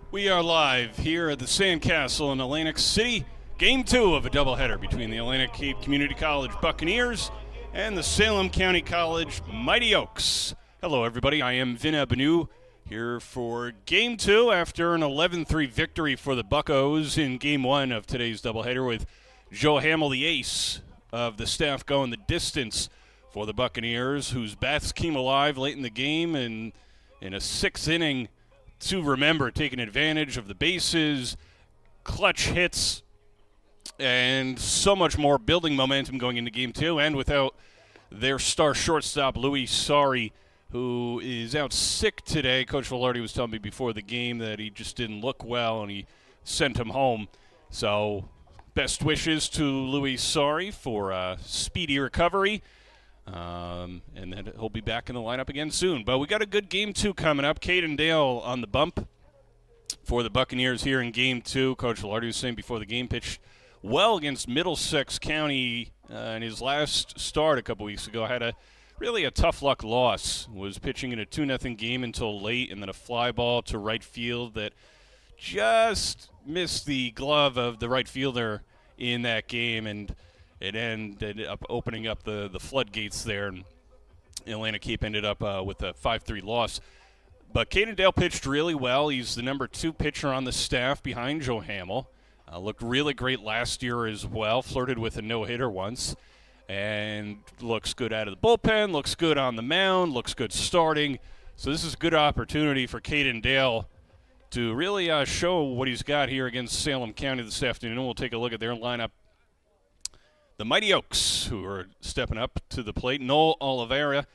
We are live here at the Sandcastle in Atlantic City. Game 2 of a doubleheader between the Atlantic Cape Community College Buccaneers and the Salem County College Mighty Oaks. Hello, everybody. I am Vin Abenu here for Game 2 after an 11-3 victory for the Buccos in Game 1 of today's doubleheader, with Joe Hamill, the ace of the staff, going the distance for the Buccaneers, whose bats came alive late in the game and in a sixth inning to remember, taking advantage of the bases, clutch hits, and so much more, building momentum going into Game 2. And without their star shortstop, Louis Sari, who is out sick today. Coach Velarde was telling me before the game that he just didn't look well, and he sent him home. So best wishes to Louis Sari for a speedy recovery. And then he'll be back in the lineup again soon. But we got a good Game 2 coming up. Caden Dale on the bump for the Buccaneers here in Game 2. Coach Velarde was saying before the game, pitched well against Middlesex County in his last start a couple weeks ago. Had a tough luck loss. Was pitching in a 2-0 game until late, and then a fly ball to right field that just missed the glove of the right fielder in that game, and it ended up opening up the floodgates there, and Atlantic Cape ended up with a 5-3 loss. But Caden Dale pitched really well. He's the number 2 pitcher on the staff behind Joe Hamill. Looked really great last year as well. Flirted with a no-hitter once. And looks good out of the bullpen, looks good on the mound, looks good starting. So this is a good opportunity for Caden Dale to really show what he's got here against Salem County this afternoon. We'll take a look at their lineup. The Mighty Oaks, who are stepping up to the plate. Noel Oliveira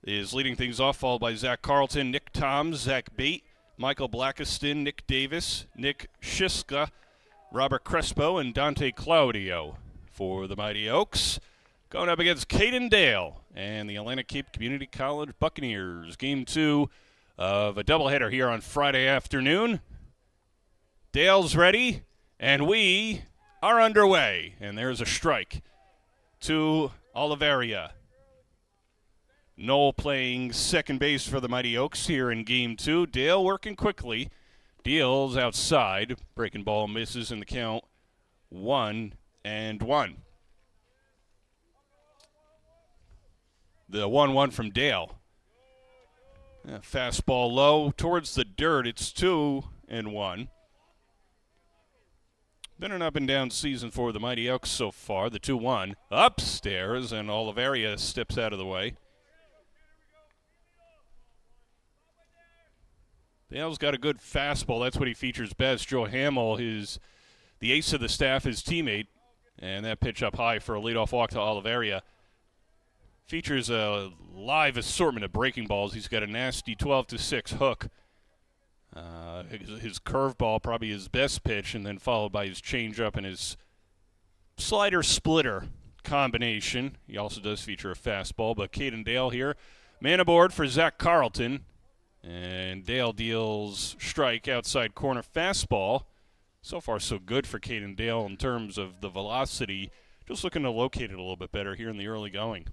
is leading things off, followed by Zach Carlton, Nick Toms, Zach Bate, Michael Blackiston, Nick Davis, Nick Shiska, Robert Crespo, and Dante Claudio for the Mighty Oaks. Going up against Caden Dale and the Atlantic Cape Community College Buccaneers. Game 2 of a doubleheader here on Friday afternoon. Dale's ready, and we are underway, and there's a strike to Oliveira. Noel playing second base for the Mighty Oaks here in Game 2. Dale working quickly. Deals outside. Breaking ball misses in the count. 1-1. The 1-1 from Dale. Fastball low towards the dirt. It's 2-1. Been an up and down season for the Mighty Oaks so far. The 2-1 upstairs, and Oliveira steps out of the way. Dale's got a good fastball. That's what he features best. Joe Hamill, the ace of the staff, his teammate, and that pitch up high for a leadoff walk to Oliveira. Features a live assortment of breaking balls. He's got a nasty 12-6 hook. His curveball, probably his best pitch, and then followed by his changeup and his slider-splitter combination. He also does feature a fastball, but Caden Dale here. Man aboard for Zach Carlton, and Dale deals strike outside corner fastball. So far, so good for Caden Dale in terms of the velocity. Just looking to locate it a little bit better here in the early going.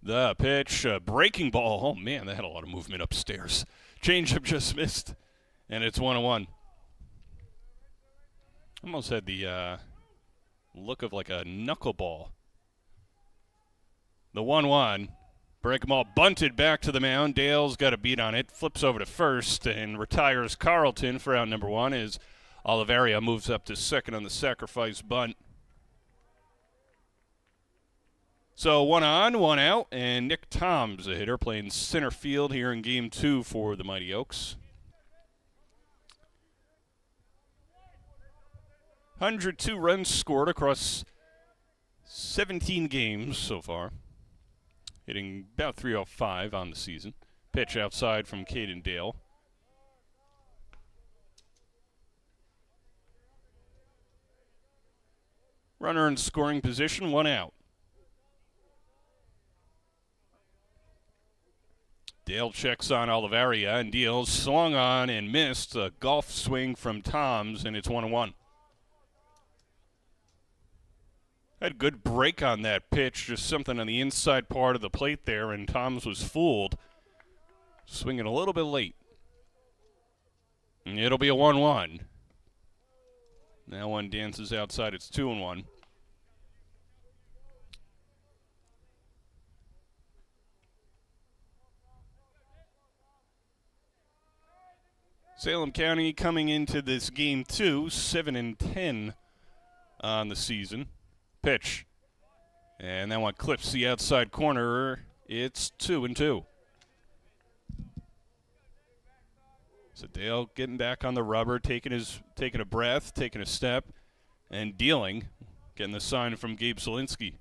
The pitch, breaking ball. Oh, man, that had a lot of movement upstairs. Changeup just missed, and it's 1-1. Almost had the look of like a knuckleball. The 1-1. Breaking ball bunted back to the mound. Dale's got a beat on it. Flips over to first and retires Carlton for out number 1 as Oliveira moves up to second on the sacrifice bunt. So 1 on, 1 out, and Nick Toms, a hitter, playing center field here in Game 2 for the Mighty Oaks. 102 runs scored across 17 games so far, hitting about .305 on the season. Pitch outside from Caden Dale. Runner in scoring position, 1 out. Dale checks on Oliveira and deals, swung on and missed. A golf swing from Toms, and it's 1-1. Had a good break on that pitch, just something on the inside part of the plate there, and Toms was fooled. Swinging a little bit late. It'll be a 1-1. That one dances outside. It's 2-1. Salem County coming into this game 2, 7-10 on the season. Pitch. And that one clips the outside corner. It's 2-2. So Dale getting back on the rubber, taking a breath, taking a step, and dealing. Getting the sign from Gabe Zielinski.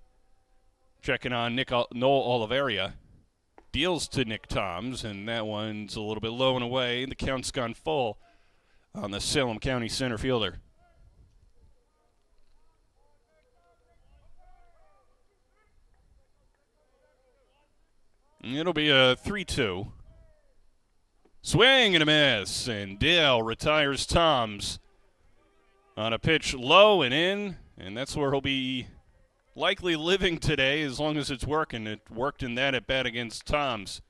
Checking on Noel Oliveria. Deals to Nick Toms, and that one's a little bit low and away. The count's gone full on the Salem County center fielder. It'll be a 3-2. Swing and a miss, and Dale retires Toms on a pitch low and in, and that's where he'll be likely living today as long as it's working. It worked in that at bat against Toms.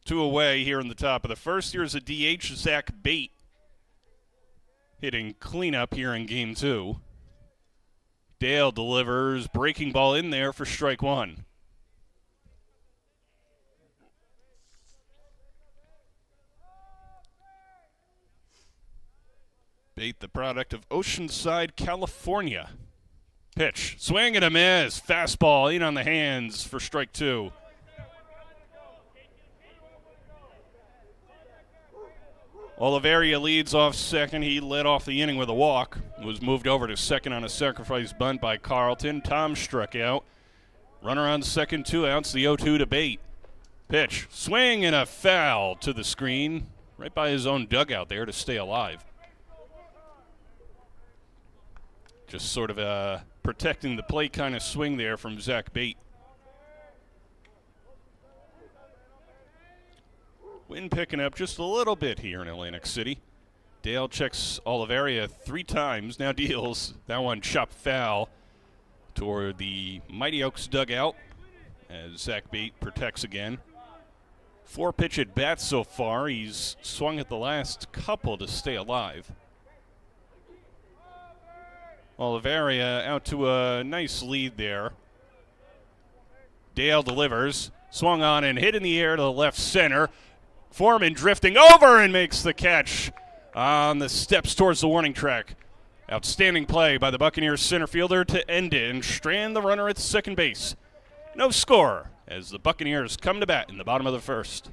2 away here in the top of the first. Here's a DH, Zach Bate, hitting cleanup here in game 2. Dale delivers, breaking ball in there for strike 1. Bate, the product of Oceanside, California. Pitch, swing and a miss. Fastball in on the hands for strike 2. Oliveria leads off second. He led off the inning with a walk. Was moved over to second on a sacrifice bunt by Carlton. Tom struck out. Runner on second, 2 outs. The 0-2 to Bate. Pitch, swing and a foul to the screen. Right by his own dugout there to stay alive. Just sort of a protecting the plate kind of swing there from Zach Bate. Wind picking up just a little bit here in Atlantic City. Dale checks Oliveria 3 times, now deals. That one chopped foul toward the Mighty Oaks dugout as Zach Bate protects again. 4 pitch at bats so far. He's swung at the last couple to stay alive. Oliveria out to a nice lead there. Dale delivers, swung on and hit in the air to the left center. Foreman drifting over and makes the catch on the steps towards the warning track. Outstanding play by the Buccaneers center fielder to end it and strand the runner at second base. No score as the Buccaneers come to bat in the bottom of the first.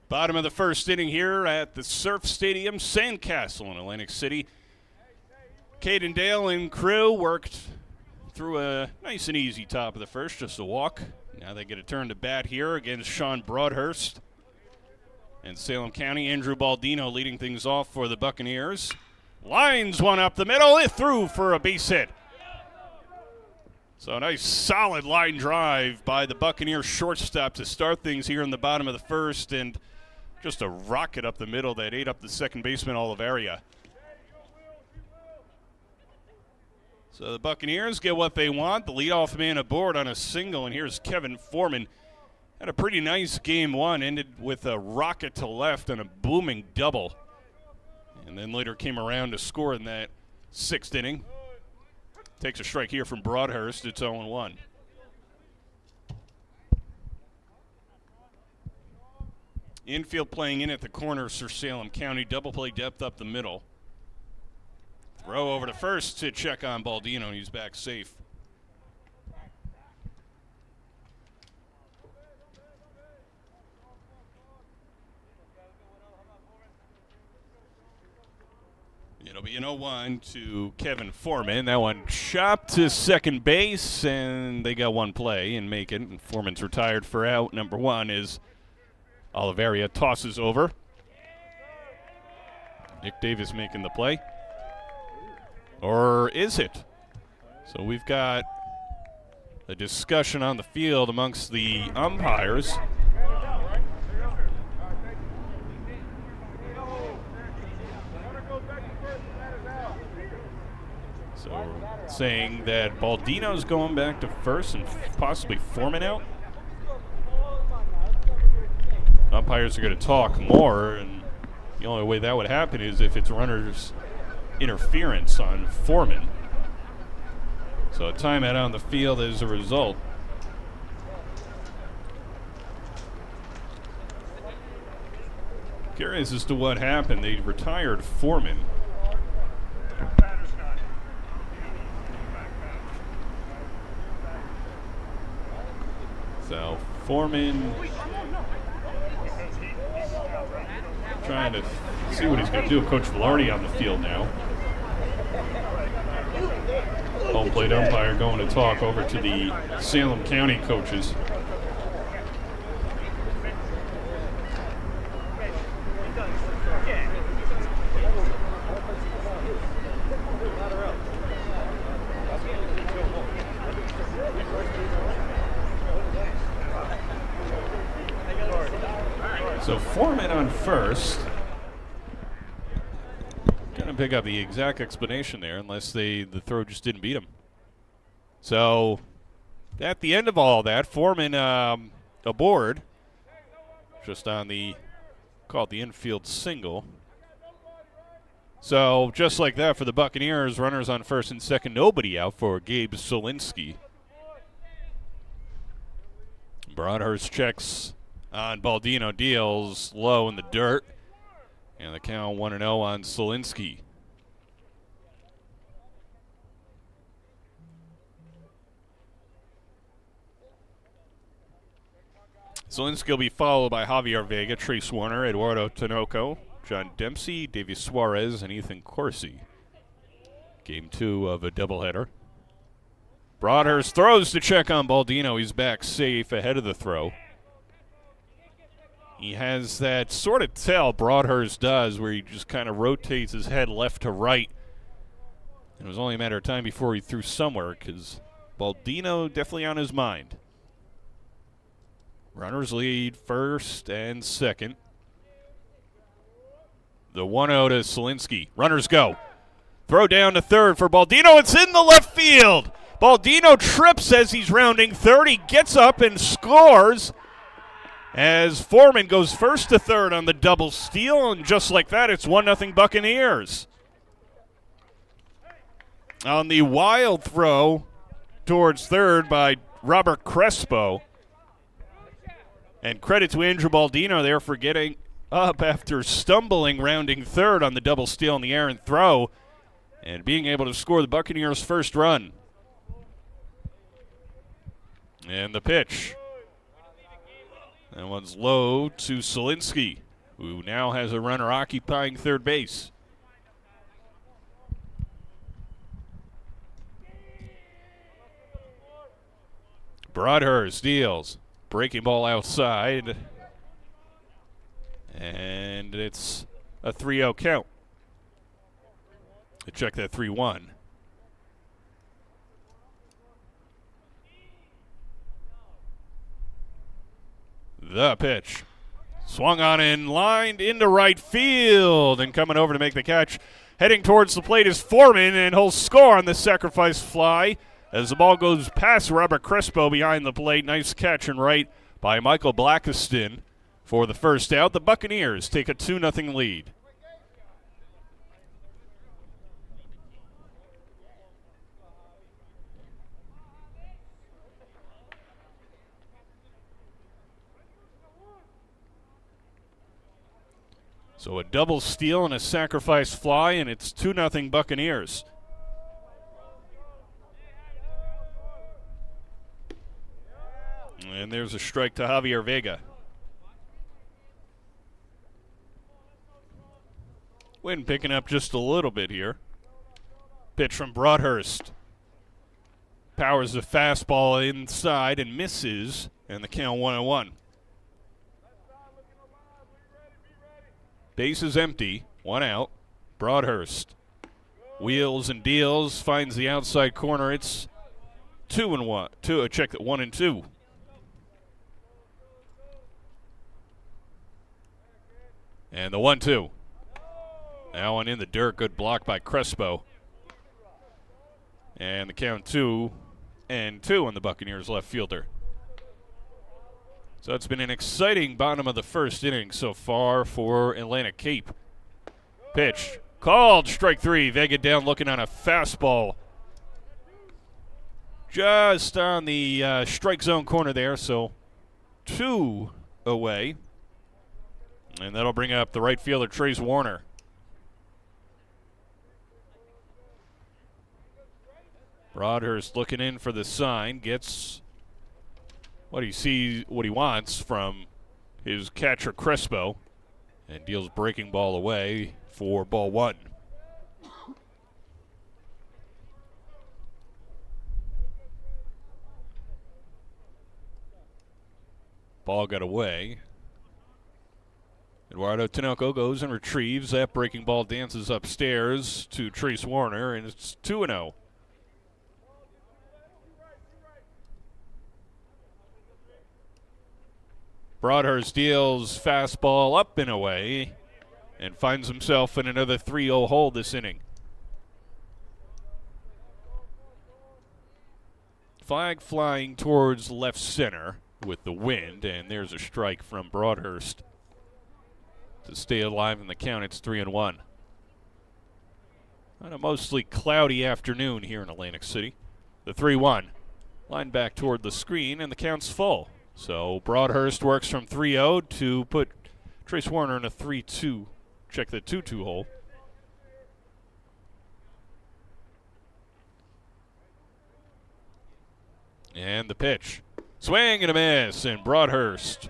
Bottom of the first inning here at the Surf Stadium, Sandcastle in Atlantic City. Caden Dale and crew worked through a nice and easy top of the first, just a walk. Now they get a turn to bat here against Sean Broadhurst. And Salem County, Andrew Baldino leading things off for the Buccaneers. Lines one up the middle, it threw for a base hit. So a nice solid line drive by the Buccaneers shortstop to start things here in the bottom of the first, and just a rocket up the middle that ate up the second baseman Oliveria. So the Buccaneers get what they want. The leadoff man aboard on a single, and here's Kevin Foreman. Had a pretty nice game one, ended with a rocket to left and a booming double. And then later came around to score in that sixth inning. Takes a strike here from Broadhurst. It's 0-1. Infield playing in at the corner for Salem County. Double play depth up the middle. Throw over to first to check on Baldino. He's back safe. It'll be an 0-1 to Kevin Foreman. That one chopped to second base, and they got one play and make it. And Foreman's retired for out. Number one is Oliveria tosses over. Nick Davis making the play. Or is it? So we've got a discussion on the field amongst the umpires. So saying that Baldino's going back to first and possibly Foreman out. Umpires are going to talk more, and the only way that would happen is if it's runners interference on Foreman. So a timeout on the field as a result. Curious as to what happened. They retired Foreman. So Foreman trying to see what he's going to do. Coach Velarde on the field now. Home plate umpire going to talk over to the Salem County coaches. So Foreman on first. Gonna pick up the exact explanation there, unless the throw just didn't beat him. So at the end of all that, Foreman aboard, just on the called the infield single. So just like that for the Buccaneers, runners on first and second, nobody out for Gabe Solinsky. Broadhurst checks on Baldino, deals low in the dirt, and the count 1-0 on Solinsky. Solinsky will be followed by Javier Vega, Trace Warner, Eduardo Tinoco, John Dempsey, Davey Suarez, and Ethan Corsi. Game 2 of a doubleheader. Broadhurst throws to check on Baldino. He's back safe ahead of the throw. He has that sort of tell Broadhurst does where he just kind of rotates his head left to right. And it was only a matter of time before he threw somewhere because Baldino definitely on his mind. Runners lead first and second. The 1-0 to Solinsky. Runners go. Throw down to third for Baldino. It's in the left field. Baldino trips as he's rounding third. He gets up and scores as Foreman goes first to third on the double steal, and just like that, it's 1-0 Buccaneers. On the wild throw towards third by Robert Crespo. And credit to Andrew Baldino there for getting up after stumbling rounding third on the double steal in the errant throw and being able to score the Buccaneers' first run. And the pitch. That one's low to Solinsky, who now has a runner occupying third base. Broadhurst deals. Breaking ball outside. And it's a 3-0 count. Check that 3-1. The pitch. Swung on and lined into right field. And coming over to make the catch, heading towards the plate is Foreman, and he'll score on the sacrifice fly as the ball goes past Robert Crespo behind the plate. Nice catch and right by Michael Blackiston for the first out. The Buccaneers take a 2-0 lead. So a double steal and a sacrifice fly, and it's 2-0 Buccaneers. And there's a strike to Javier Vega. Wind picking up just a little bit here. Pitch from Broadhurst. Powers the fastball inside and misses, and the count 1-1. Base is empty, 1 out. Broadhurst wheels and deals, finds the outside corner. It's 2-1. Check that 1-2. And the 1-2. That one in the dirt. Good block by Crespo. And the count 2-2 on the Buccaneers left fielder. So it's been an exciting bottom of the first inning so far for Atlantic Cape. Pitch called, strike 3. Vega down looking on a fastball. Just on the strike zone corner there, so 2 away. And that'll bring up the right fielder, Trace Warner. Broadhurst looking in for the sign, gets what he wants from his catcher Crespo, and deals breaking ball away for ball 1. Ball got away. Eduardo Tinoco goes and retrieves. That breaking ball dances upstairs to Trace Warner, and it's 2-0. Broadhurst deals fastball up and away and finds himself in another 3-0 hole this inning. Flag flying towards left center with the wind, and there's a strike from Broadhurst. To stay alive in the count, it's 3-1. On a mostly cloudy afternoon here in Atlantic City. The 3-1. Line back toward the screen, and the count's full. So Broadhurst works from 3-0 to put Trace Warner in a 3-2. Check the 2-2 hole. And the pitch. Swing and a miss, and Broadhurst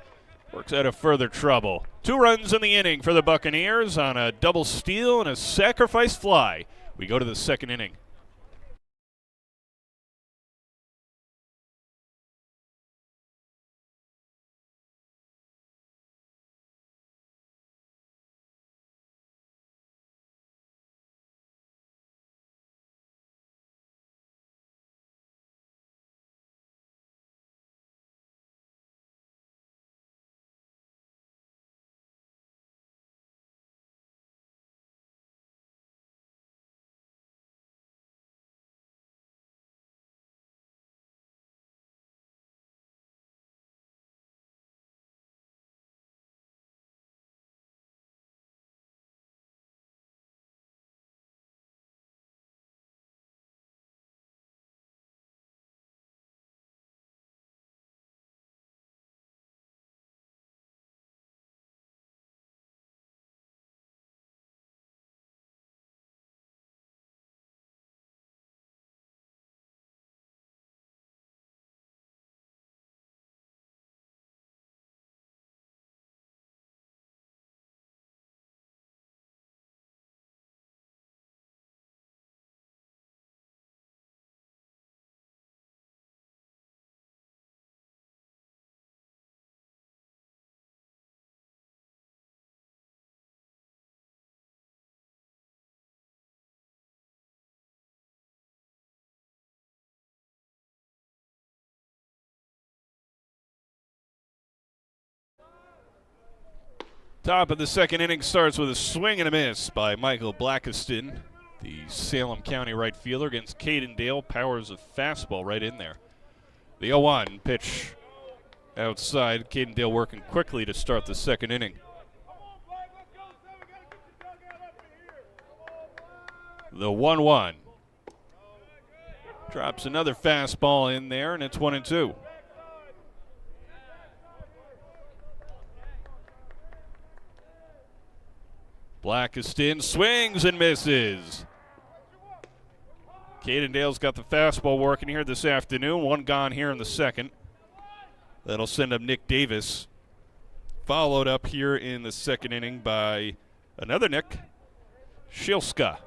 works out of further trouble. 2 runs in the inning for the Buccaneers on a double steal and a sacrifice fly. We go to the second inning. Top of the second inning starts with a swing and a miss by Michael Blackiston, the Salem County right fielder, against Caden Dale. Powers a fastball right in there. The 0-1 pitch outside. Caden Dale working quickly to start the second inning. The 1-1. Drops another fastball in there, and it's 1-2. Blackiston swings and misses. Caden Dale's got the fastball working here this afternoon. One gone here in the second. That'll send up Nick Davis. Followed up here in the second inning by another Nick, Shilska.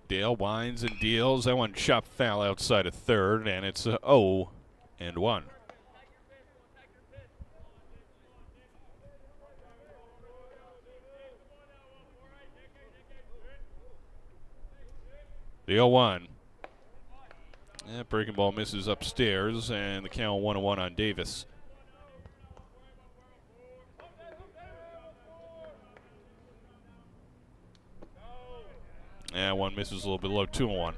Dale winds and deals. That one chopped foul outside of third, and it's a 0-1. The 0-1. That breaking ball misses upstairs, and the count 1-1 on Davis. And one misses a little bit low, 2-1.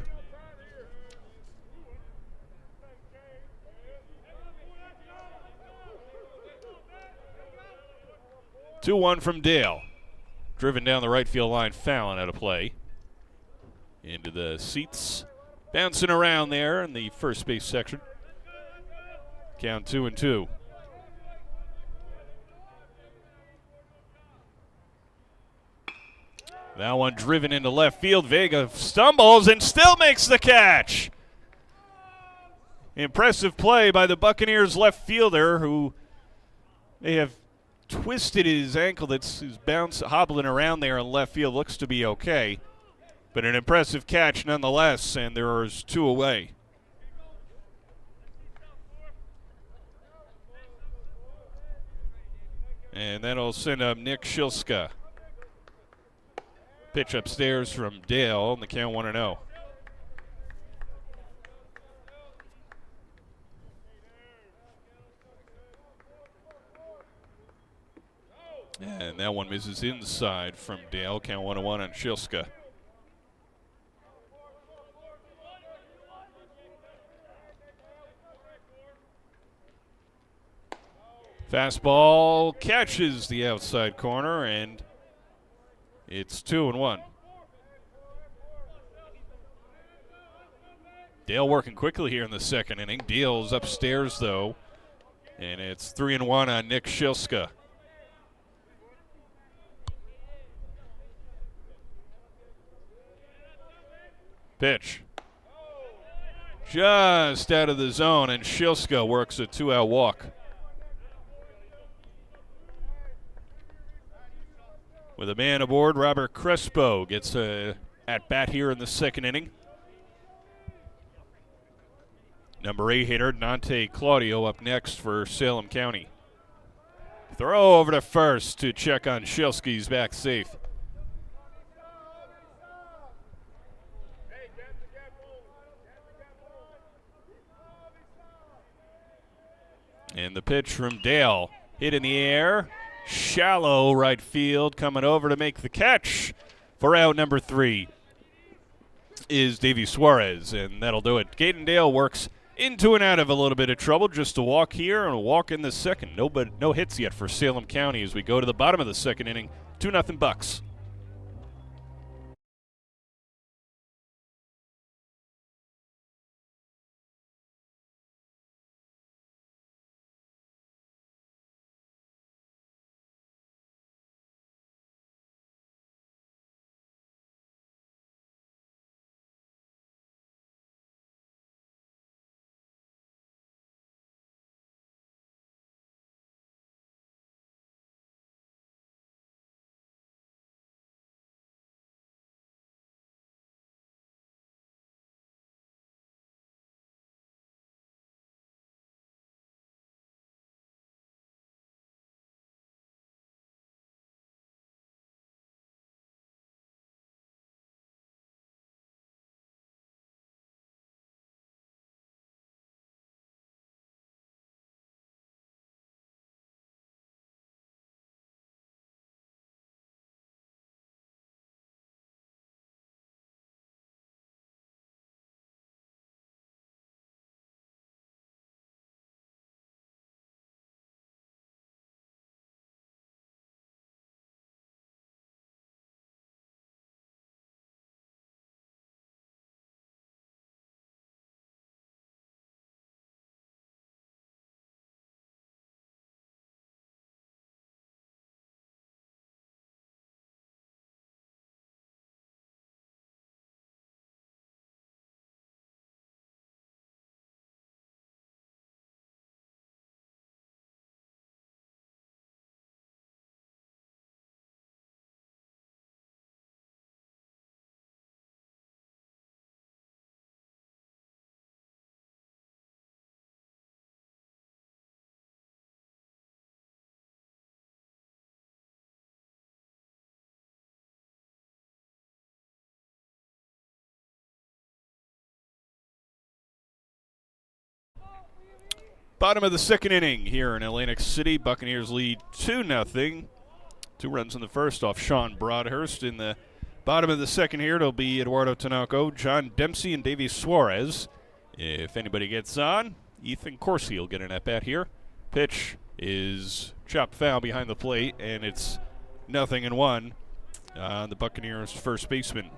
Two 2-1 from Dale. Driven down the right field line, Fallon out of play. Into the seats. Bouncing around there in the first base section. Count 2-2. That one driven into left field. Vega stumbles and still makes the catch. Impressive play by the Buccaneers left fielder, who they have twisted his ankle that's hobbling around there in left field. Looks to be okay. But an impressive catch nonetheless, and there's two away. And that'll send up Nick Shilska. Pitch upstairs from Dale, and the count 1-0. And that one misses inside from Dale. Count 1-1 on Shilska. Fastball catches the outside corner, and it's 2-1. Dale working quickly here in the second inning. Deals upstairs, though, and it's 3-1 on Nick Shilska. Pitch. Just out of the zone, and Shilska works a 2-out walk. With a man aboard, Robert Crespo gets a at-bat here in the second inning. Number 8 hitter, Dante Claudio, up next for Salem County. Throw over to first to check on Shilski's back safe. And the pitch from Dale, hit in the air. Shallow right field, coming over to make the catch for out number 3 is Davey Suarez, and that'll do it. Caden Dale works into and out of a little bit of trouble. Just a walk here and a walk in the second. No hits yet for Salem County as we go to the bottom of the second inning. 2-0 Bucks. Bottom of the second inning here in Atlantic City. Buccaneers lead 2-0. 2 runs in the first off Sean Broadhurst. In the bottom of the second here, it'll be Eduardo Tinoco, John Dempsey, and Davey Suarez. If anybody gets on, Ethan Corsi will get an at-bat here. Pitch is chopped foul behind the plate, and it's 0-1 on the Buccaneers' first baseman.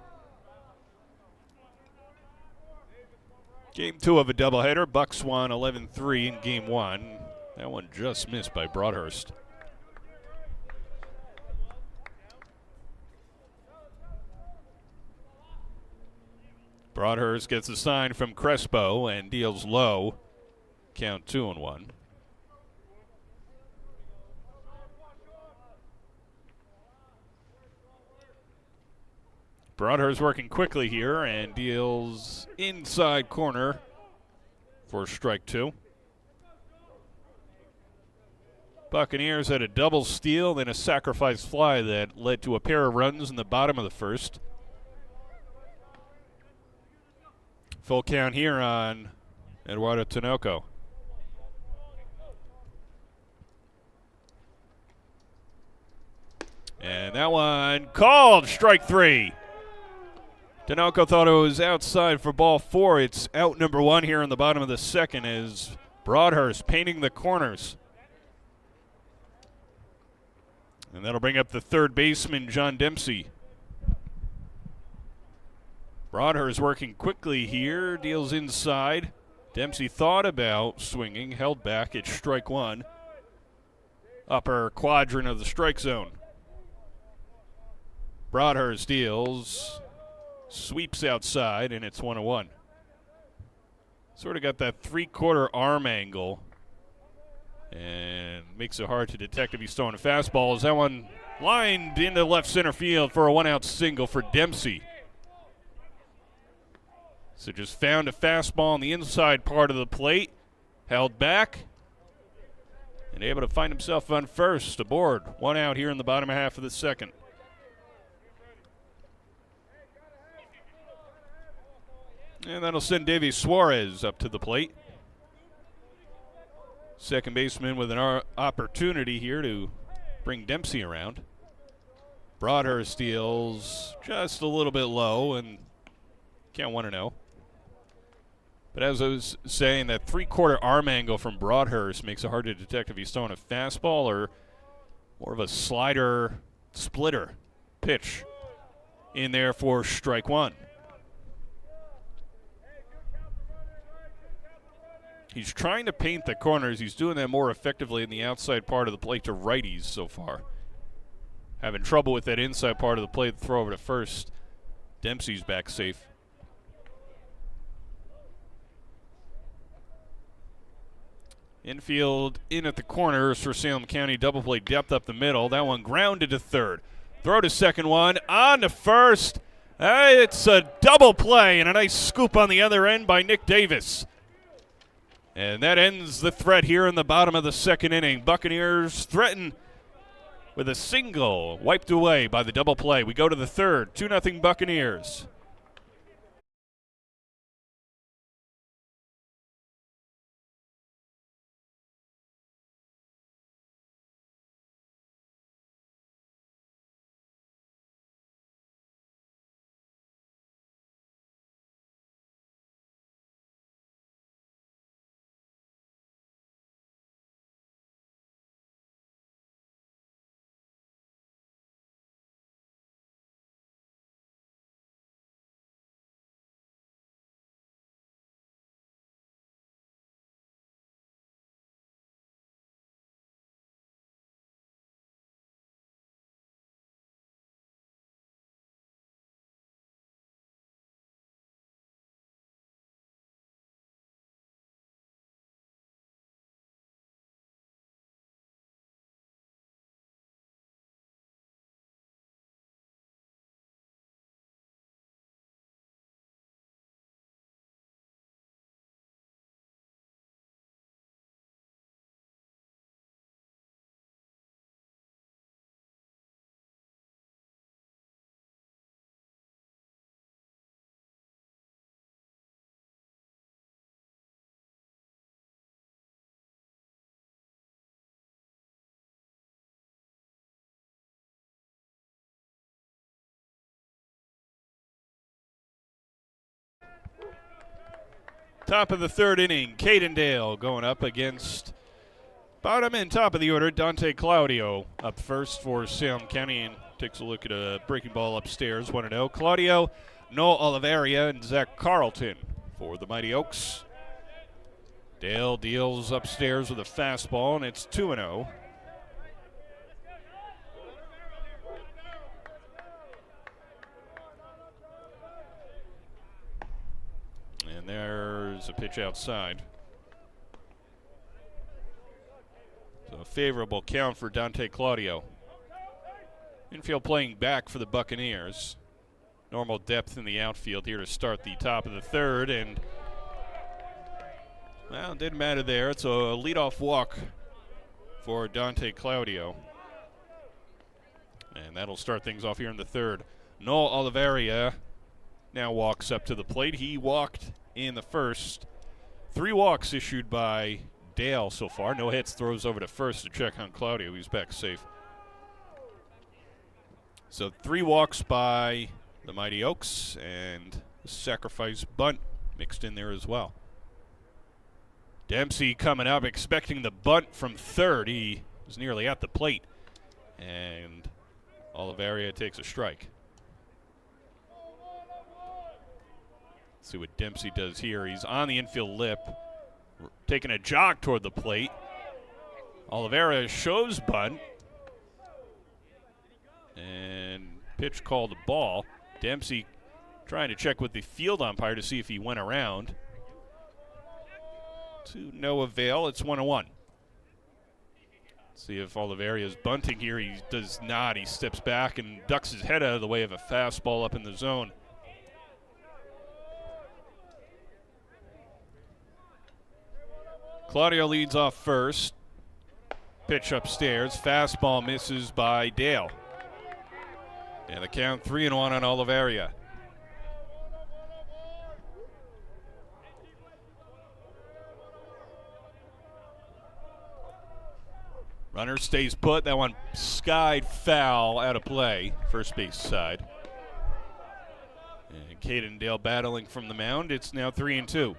Game 2 of a doubleheader. Bucks won 11-3 in Game 1. That one just missed by Broadhurst. Broadhurst gets a sign from Crespo and deals low. Count 2-1. Broadhurst working quickly here and deals inside corner for strike 2. Buccaneers had a double steal, then a sacrifice fly that led to a pair of runs in the bottom of the first. Full count here on Eduardo Tinoco. And that one called strike 3. Tinoco thought it was outside for ball 4. It's out number 1 here in the bottom of the second as Broadhurst painting the corners. And that'll bring up the third baseman, John Dempsey. Broadhurst working quickly here, deals inside. Dempsey thought about swinging, held back at strike 1. Upper quadrant of the strike zone. Broadhurst deals, sweeps outside, and it's 1-1. Sort of got that 3/4 arm angle and makes it hard to detect if he's throwing a fastball. As that one lined into left center field for a 1-out single for Dempsey. So just found a fastball on the inside part of the plate, held back, and able to find himself on first. Aboard, 1 out here in the bottom half of the second. And that'll send Davey Suarez up to the plate. Second baseman with an opportunity here to bring Dempsey around. Broadhurst deals just a little bit low and count 1-0. But as I was saying, that 3/4 arm angle from Broadhurst makes it hard to detect if he's throwing a fastball or more of a slider splitter pitch in there for strike 1. He's trying to paint the corners. He's doing that more effectively in the outside part of the plate to righties so far. Having trouble with that inside part of the plate, throw over to first. Dempsey's back safe. Infield in at the corners for Salem County. Double play depth up the middle. That one grounded to third. Throw to second one. On to first. It's a double play and a nice scoop on the other end by Nick Davis. And that ends the threat here in the bottom of the second inning. Buccaneers threaten with a single wiped away by the double play. We go to the third. 2-0 Buccaneers. Top of the third inning, Cadendale going up against bottom and top of the order, Dante Claudio up first for Salem County, and takes a look at a breaking ball upstairs, 1-0. Claudio, Noel Oliveria, and Zach Carlton for the Mighty Oaks. Dale deals upstairs with a fastball, and it's 2-0. And there's a pitch outside. So a favorable count for Dante Claudio. Infield playing back for the Buccaneers. Normal depth in the outfield here to start the top of the third, and well, it didn't matter there. It's a leadoff walk for Dante Claudio. And that'll start things off here in the third. Noel Oliveria now walks up to the plate. He walked in the first. 3 walks issued by Dale so far. No hits, throws over to first to check on Claudio. He's back safe. So 3 walks by the Mighty Oaks, and a sacrifice bunt mixed in there as well. Dempsey coming up, expecting the bunt from third. He was nearly at the plate, and Oliveria takes a strike. Let's see what Dempsey does here. He's on the infield lip, taking a jog toward the plate. Oliveria shows bunt, and pitch called a ball. Dempsey trying to check with the field umpire to see if he went around. To no avail. It's 1-1. See if Oliveria's bunting here. He does not. He steps back and ducks his head out of the way of a fastball up in the zone. Claudio leads off first. Pitch upstairs. Fastball misses by Dale. And the count 3-1 on Oliveria. Runner stays put. That one skied foul out of play, first base side. And Cadendale battling from the mound. It's now 3-2.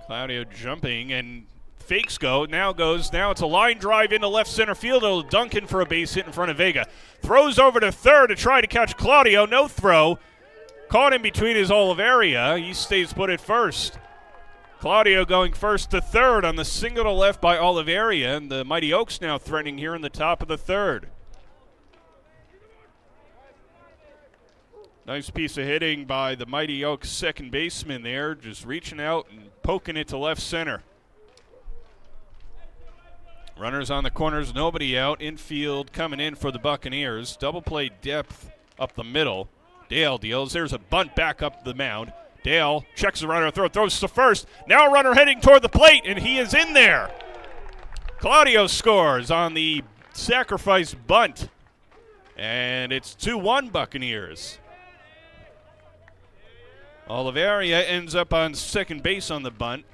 Claudio jumping and fakes go. Now it's a line drive into left center field. It'll Duncan for a base hit in front of Vega. Throws over to third to try to catch Claudio. No throw. Caught in between his Oliveria. He stays put at first. Claudio going first to third on the single to left by Oliveria, and the Mighty Oaks now threatening here in the top of the third. Nice piece of hitting by the Mighty Oaks second baseman there, just reaching out and poking it to left center. Runners on the corners, nobody out. Infield coming in for the Buccaneers. Double play depth up the middle. Dale deals. There's a bunt back up the mound. Dale checks the runner, throws to first. Now a runner heading toward the plate, and he is in there. Claudio scores on the sacrifice bunt, and it's 2-1 Buccaneers. Oliveria ends up on second base on the bunt.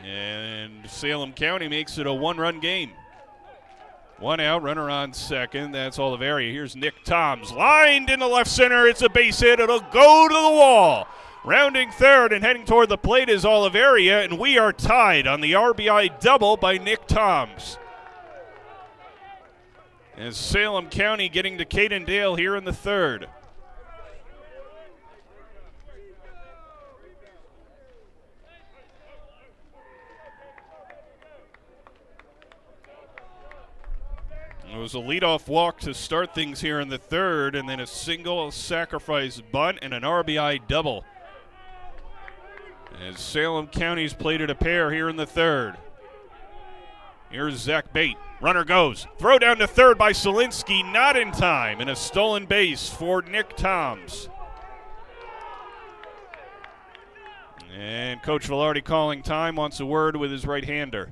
And Salem County makes it a 1-run game. 1 out, runner on second. That's Oliveria. Here's Nick Toms. Lined into left center. It's a base hit. It'll go to the wall. Rounding third and heading toward the plate is Oliveria, and we are tied on the RBI double by Nick Toms. And Salem County getting to Cadendale here in the third. It was a leadoff walk to start things here in the third, and then a single sacrifice bunt and an RBI double. As Salem County's plated a pair here in the third. Here's Zach Bate. Runner goes. Throw down to third by Solinsky, not in time, and a stolen base for Nick Toms. And Coach Velarde calling time, wants a word with his right-hander.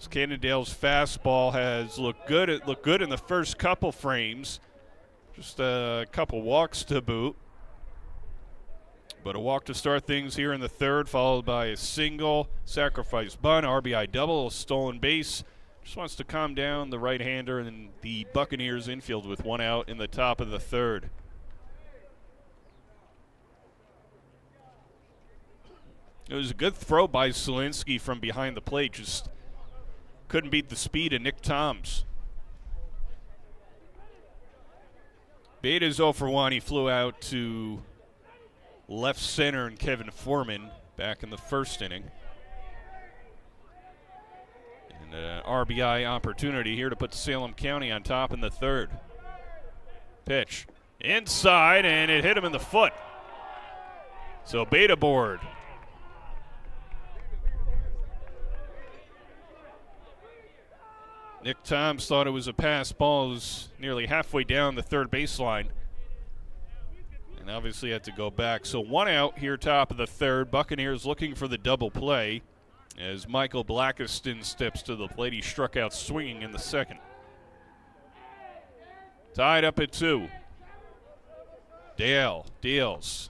Cadendale's fastball has looked good. It looked good in the first couple frames. Just a couple walks to boot. But a walk to start things here in the third, followed by a single, sacrifice bunt, RBI double, stolen base. Just wants to calm down the right-hander and the Buccaneers infield with one out in the top of the third. It was a good throw by Selinsky from behind the plate. Just couldn't beat the speed of Nick Toms. Beda's 0 for 1. He flew out to left center and Kevin Foreman back in the first inning. And an RBI opportunity here to put Salem County on top in the third. Pitch inside, and it hit him in the foot. So Beda board. Nick Toms thought it was a pass ball. It was nearly halfway down the third baseline. And obviously had to go back. So one out here top of the third. Buccaneers looking for the double play as Michael Blackiston steps to the plate. He struck out swinging in the second. Tied up at 2. Dale deals.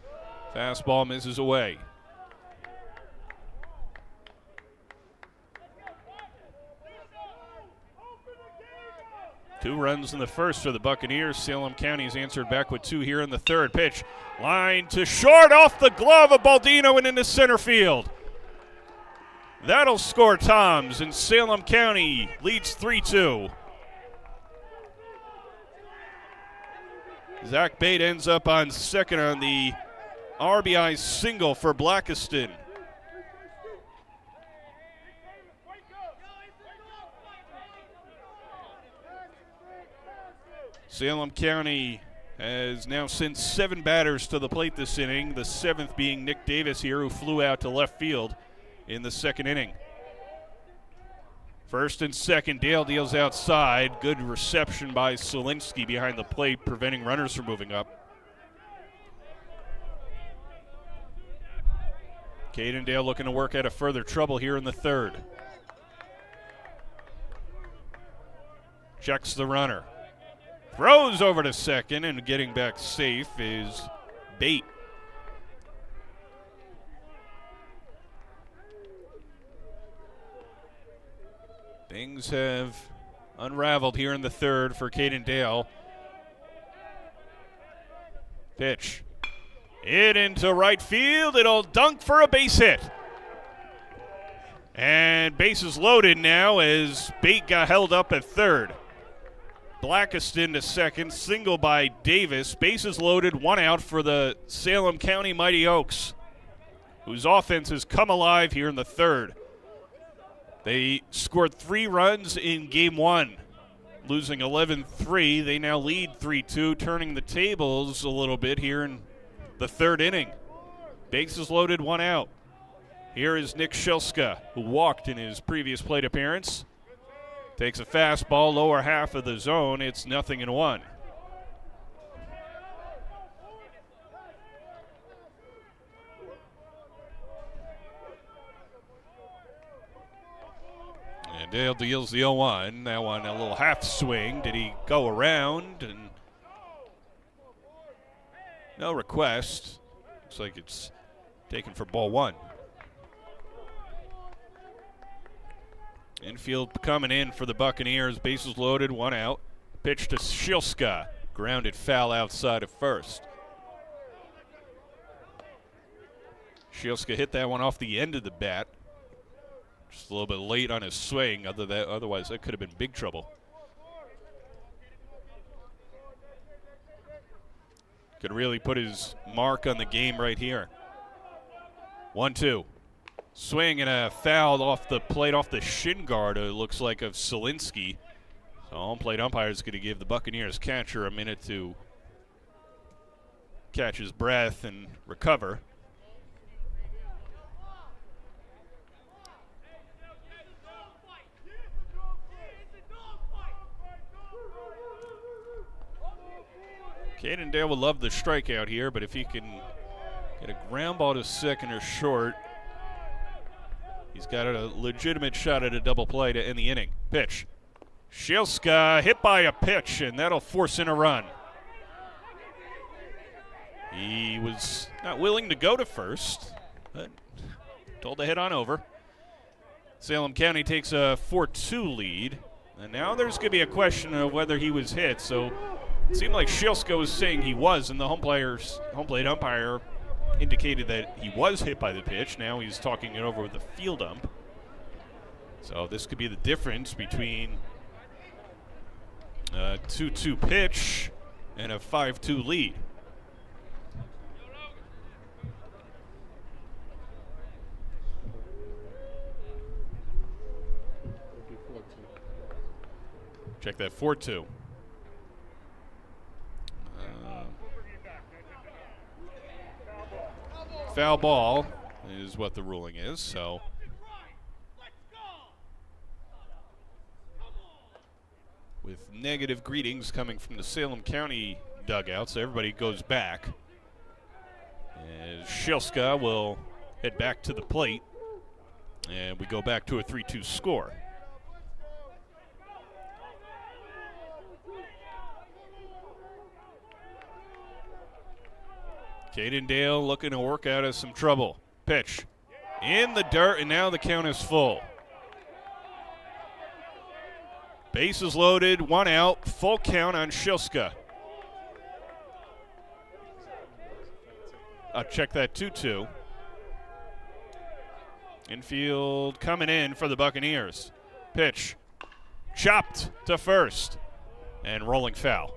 Fastball misses away. Two runs in the first for the Buccaneers. Salem County's answered back with 2 here in the third. Pitch line to short, off the glove of Baldino and into center field. That'll score Toms, and Salem County leads 3-2. Zach Bate ends up on second on the RBI single for Blackiston. Salem County has now sent 7 batters to the plate this inning, the 7th being Nick Davis here, who flew out to left field in the second inning. First and second, Dale deals outside. Good reception by Selinsky behind the plate, preventing runners from moving up. Caden Dale looking to work out of further trouble here in the third. Checks the runner. Throws over to second, and getting back safe is Bate. Things have unraveled here in the third for Caden Dale. Pitch. Hit into right field. It'll dunk for a base hit. And bases loaded now as Bate got held up at third. Blackiston to second, single by Davis. Bases loaded, 1 out for the Salem County Mighty Oaks, whose offense has come alive here in the third. They scored 3 runs in game 1, losing 11-3. They now lead 3-2, turning the tables a little bit here in the third inning. Bases loaded, 1 out. Here is Nick Shilska, who walked in his previous plate appearance. Takes a fastball, lower half of the zone. It's 0-1. And Dale deals the 0-1. That one a little half swing. Did he go around? And no request. Looks like it's taken for ball 1. Infield coming in for the Buccaneers. Bases loaded, 1 out. Pitch to Shilska. Grounded foul outside of first. Shilska hit that one off the end of the bat. Just a little bit late on his swing. Otherwise, that could have been big trouble. Could really put his mark on the game right here. 1-2. Swing and a foul off the plate, off the shin guard, it looks like, of Selinsky. So home plate umpire is going to give the Buccaneers catcher a minute to catch his breath and recover. Caden Dale would love the strikeout here, but if he can get a ground ball to second or short, he's got a legitimate shot at a double play to end the inning. Pitch. Shilska hit by a pitch, and that'll force in a run. He was not willing to go to first, but told to head on over. Salem County takes a 4-2 lead. And now there's going to be a question of whether he was hit. So it seemed like Shilska was saying he was, and the home plate umpire indicated that he was hit by the pitch. Now he's talking it over with the field ump. So this could be the difference between a 2-2 pitch and a 5-2 lead. Check that 4-2. Foul ball is what the ruling is, so. With negative greetings coming from the Salem County dugout, so everybody goes back. As Shilska will head back to the plate, and we go back to a 3-2 score. Caden Dale looking to work out of some trouble. Pitch in the dirt, and now the count is full. Bases loaded, 1 out, full count on Shilska. I'll check that 2-2. Infield coming in for the Buccaneers. Pitch chopped to first, and rolling foul.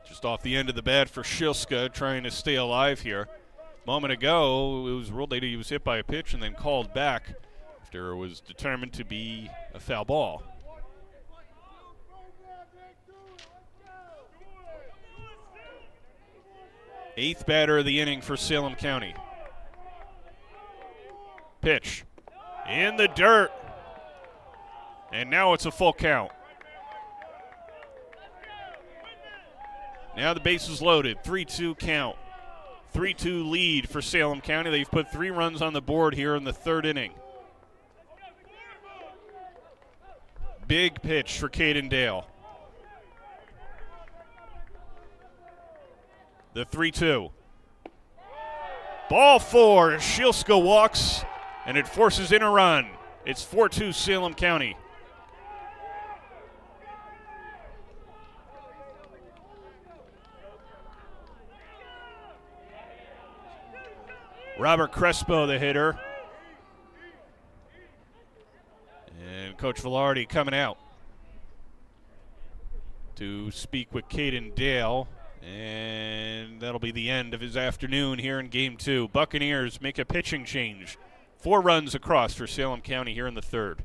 Just off the end of the bat for Shilska, trying to stay alive here. Moment ago, it was ruled that he was hit by a pitch and then called back after it was determined to be a foul ball. Eighth batter of the inning for Salem County. Pitch in the dirt, and now it's a full count. Now the base is loaded, 3-2 count. 3-2 lead for Salem County. They've put 3 runs on the board here in the 3rd inning. Big pitch for Caden Dale. The 3-2. Ball 4. Shilska walks, and it forces in a run. It's 4-2 Salem County. Robert Crespo, the hitter. And Coach Velarde coming out to speak with Caden Dale. And that'll be the end of his afternoon here in Game 2. Buccaneers make a pitching change. 4 runs across for Salem County here in the 3rd.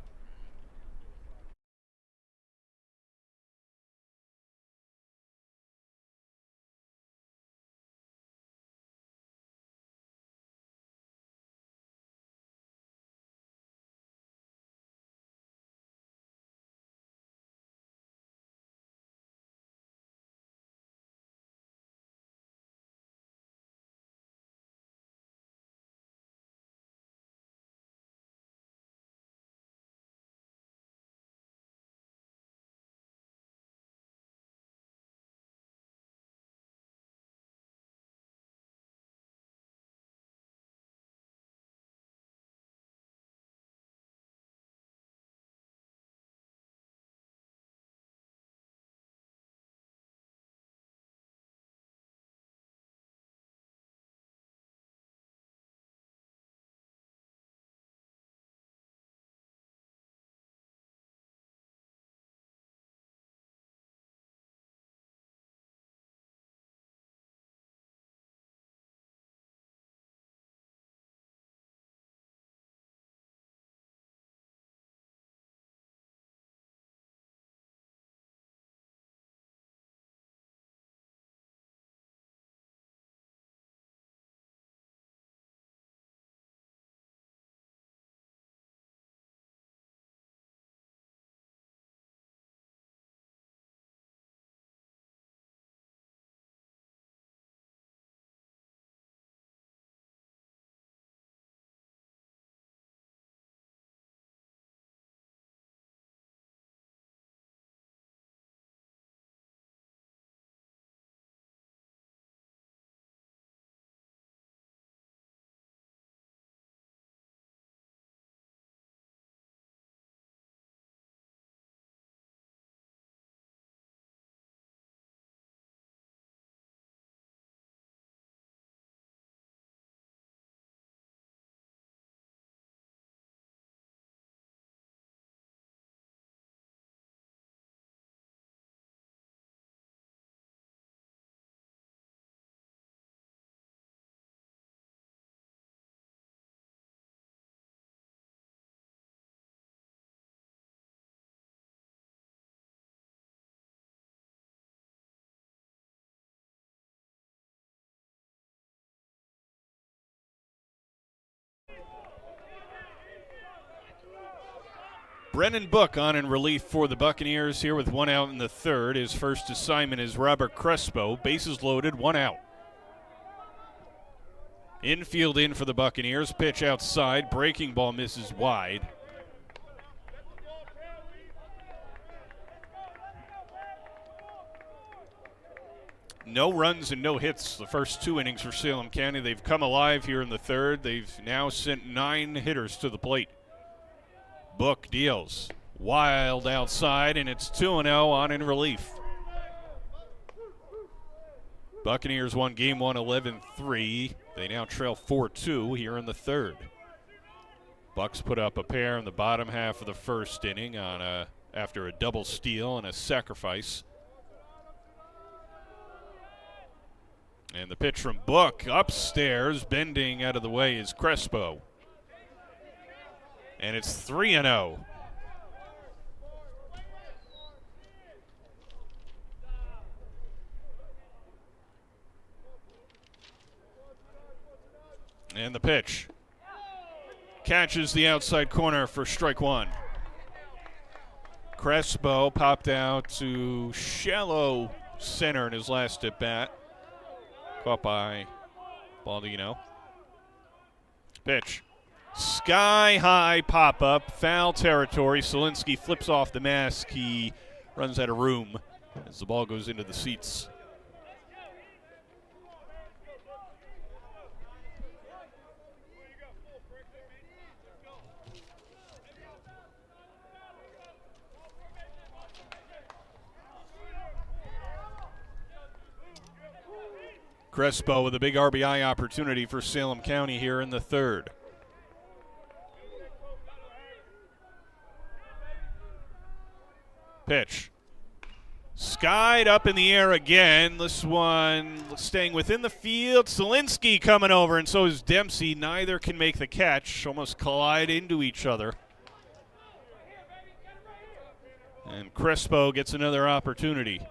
Brennan Book on in relief for the Buccaneers here with 1 out in the third. His first assignment is Robert Crespo. Bases loaded, 1 out. Infield in for the Buccaneers. Pitch outside. Breaking ball misses wide. No runs and no hits the first 2 innings for Salem County. They've come alive here in the third. They've now sent 9 hitters to the plate. Book deals. Wild outside, and it's 2-0 on in relief. Buccaneers won game 1 11-3. They now trail 4-2 here in the third. Bucks put up a pair in the bottom half of the first inning after a double steal and a sacrifice. And the pitch from Book upstairs, bending out of the way is Crespo. And it's 3-0. And the pitch. Catches the outside corner for strike 1. Crespo popped out to shallow center in his last at bat. Caught by Baldino. Pitch. Sky high pop up, foul territory. Solinsky flips off the mask. He runs out of room as the ball goes into the seats. Crespo with a big RBI opportunity for Salem County here in the third. Pitch. Skied up in the air again. This one staying within the field. Solinsky coming over, and so is Dempsey. Neither can make the catch. Almost collide into each other. And Crespo gets another opportunity.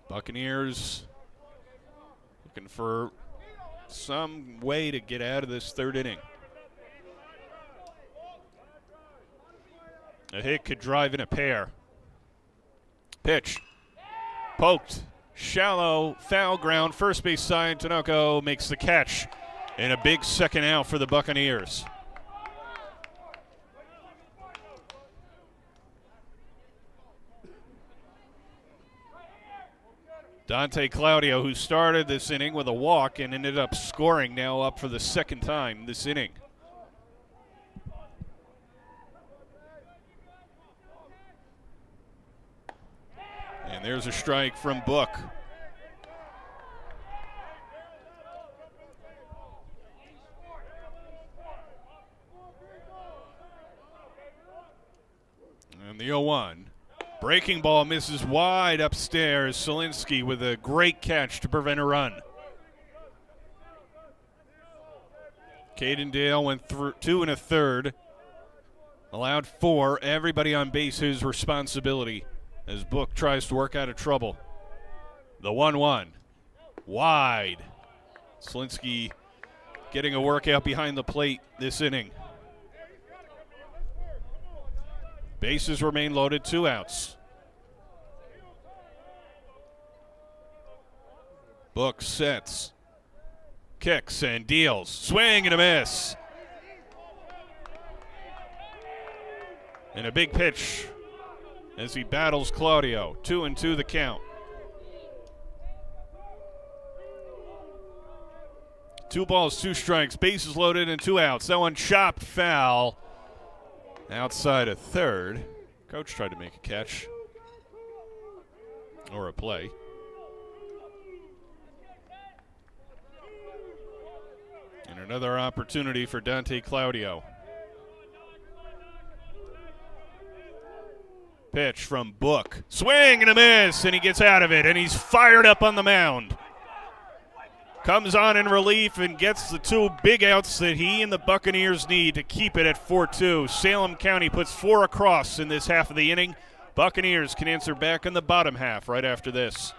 Buccaneers looking for some way to get out of this third inning. A hit could drive in a pair. Pitch. Poked. Shallow. Foul ground. First base side. Tinoco makes the catch. And a big second out for the Buccaneers. Dante Claudio, who started this inning with a walk and ended up scoring, now up for the second time this inning. And there's a strike from Book. And the 0-1. Breaking ball misses wide upstairs. Solinsky with a great catch to prevent a run. Caden Dale went through 2 1/3. Allowed 4. Everybody on base his responsibility as Book tries to work out of trouble. The 1-1. Wide. Solinsky getting a workout behind the plate this inning. Bases remain loaded, 2 outs. Book sets, kicks and deals. Swing and a miss. And a big pitch as he battles Claudio. 2-2 the count. 2 balls, 2 strikes. Bases loaded and 2 outs. That one chopped foul. Outside of third. Coach tried to make a catch. Or a play. And another opportunity for Dante Claudio. Pitch from Book. Swing and a miss, and he gets out of it, and he's fired up on the mound. comes on in relief and gets the 2 big outs that he and the Buccaneers need to keep it at 4-2. Salem County puts 4 across in this half of the inning. Buccaneers can answer back in the bottom half right after this.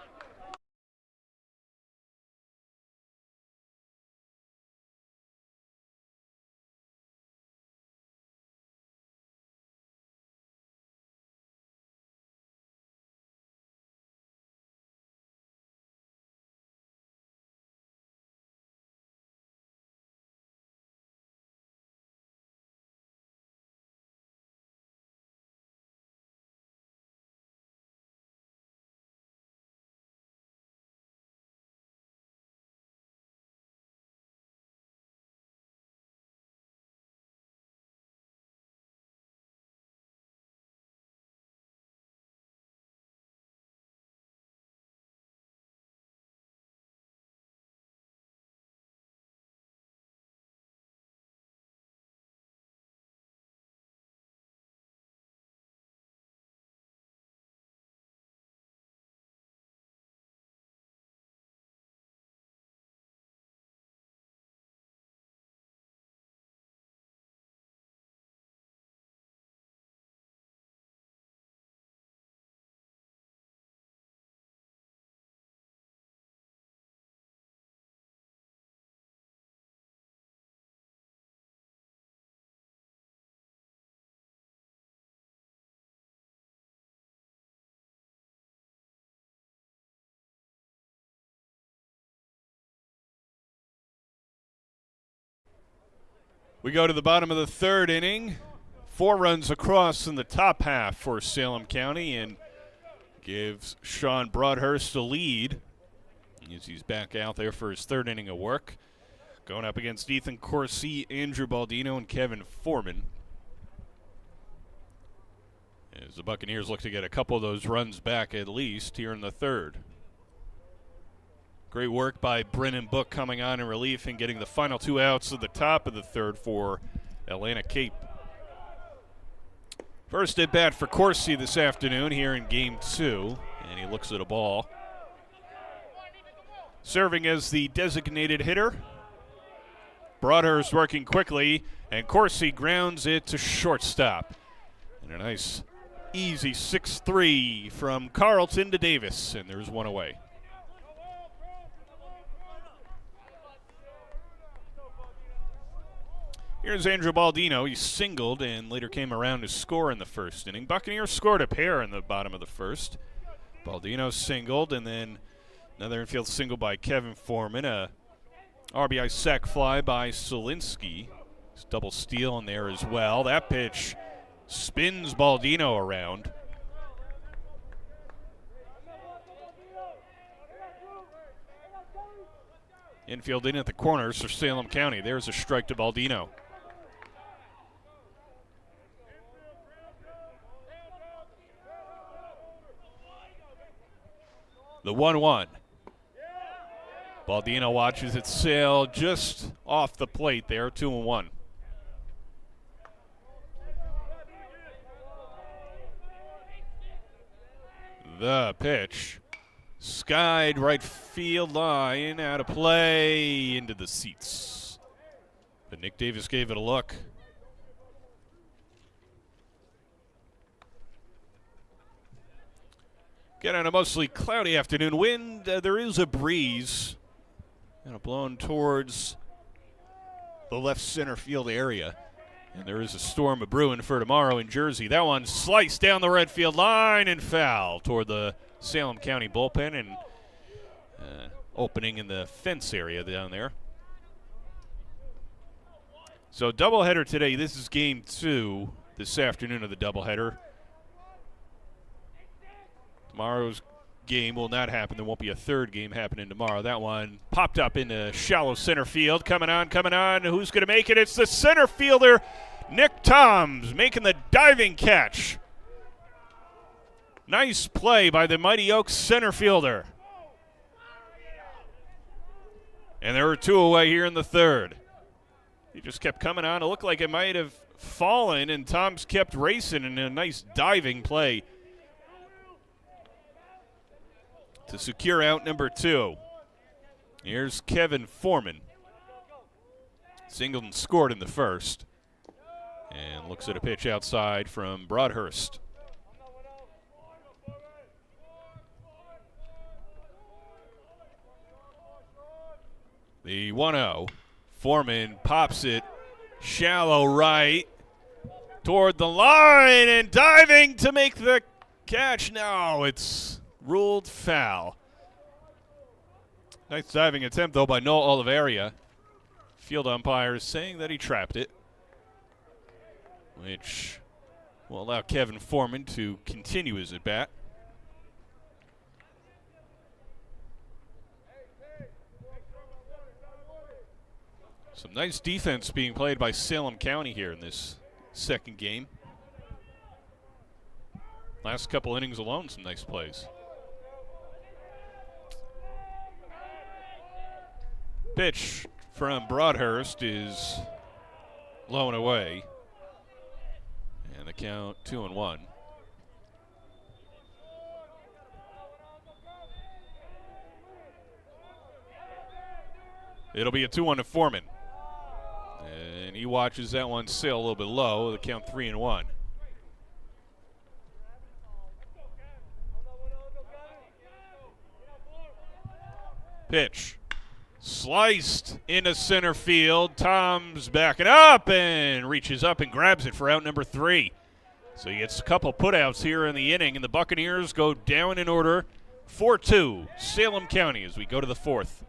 We go to the bottom of the 3rd inning. 4 runs across in the top half for Salem County and gives Sean Broadhurst a lead as he's back out there for his 3rd inning of work. Going up against Ethan Corsi, Andrew Baldino, and Kevin Foreman. As the Buccaneers look to get a couple of those runs back at least here in the 3rd. Great work by Brennan Book coming on in relief and getting the final 2 outs at the top of the 3rd for Atlantic Cape. First at bat for Corsi this afternoon here in Game 2, and he looks at a ball. Serving as the designated hitter, Broadhurst working quickly, and Corsi grounds it to shortstop. And a nice, easy 6-3 from Carlton to Davis, and there's 1 away. Here's Andrew Baldino. He singled and later came around to score in the 1st inning. Buccaneers scored a pair in the bottom of the 1st. Baldino singled, and then another infield single by Kevin Foreman. A RBI sac fly by Solinsky. Double steal in there as well. That pitch spins Baldino around. Infield in at the corners for Salem County. There's a strike to Baldino. The 1-1. Baldino watches it sail just off the plate there, 2-1. The pitch. Skied right field line, out of play, into the seats. But Nick Davis gave it a look. Again, on a mostly cloudy afternoon, wind, there is a breeze, blowing towards the left center field area. And there is a storm brewing for tomorrow in Jersey. That one sliced down the right field line and foul toward the Salem County bullpen and opening in the fence area down there. So doubleheader today. This is Game 2 this afternoon of the doubleheader. Tomorrow's game will not happen. There won't be a 3rd game happening tomorrow. That one popped up into shallow center field. Coming on. Who's going to make it? It's the center fielder, Nick Toms, making the diving catch. Nice play by the Mighty Oaks center fielder. And there were 2 away here in the 3rd. He just kept coming on. It looked like it might have fallen, and Toms kept racing in a nice diving play to secure out number 2. Here's Kevin Foreman. Singleton scored in the first. And looks at a pitch outside from Broadhurst. The 1-0. Foreman pops it shallow right toward the line and diving to make the catch. No, it's ruled foul. Nice diving attempt, though, by Noel Oliveria. Field umpires saying that he trapped it, which will allow Kevin Foreman to continue his at-bat. Some nice defense being played by Salem County here in this second game. Last couple innings alone, some nice plays. Pitch from Broadhurst is low and away. And the count 2-1. It'll be a 2-1 to Foreman. And he watches that one sail a little bit low. The count 3-1. Pitch. Sliced into center field. Tom's backing up and reaches up and grabs it for out number 3. So he gets a couple putouts here in the inning, and the Buccaneers go down in order 4-2, Salem County, as we go to the 4th.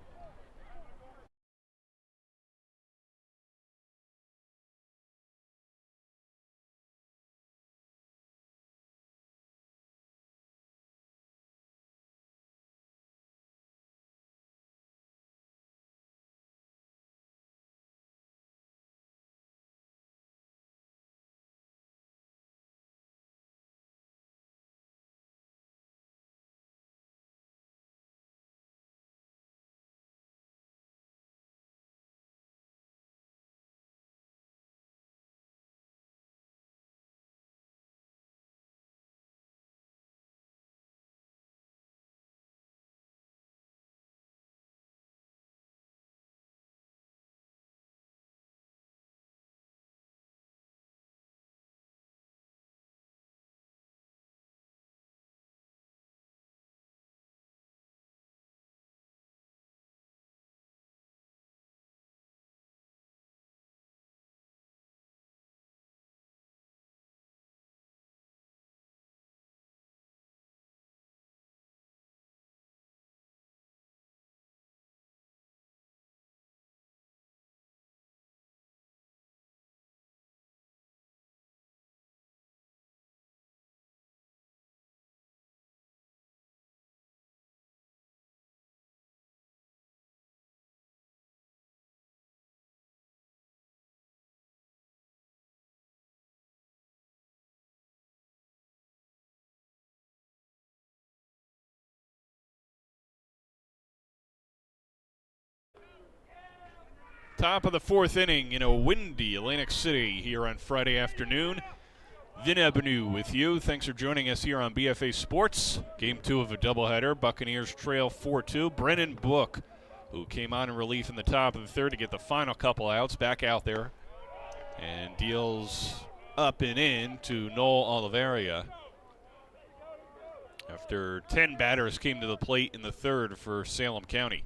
Top of the 4th inning in a windy Atlantic City here on Friday afternoon. Vin Abenu with you. Thanks for joining us here on BFA Sports. Game 2 of a doubleheader. Buccaneers trail 4-2. Brennan Book, who came on in relief in the top of the 3rd to get the final couple outs, back out there and deals up and in to Noel Oliveria. After 10 batters came to the plate in the 3rd for Salem County.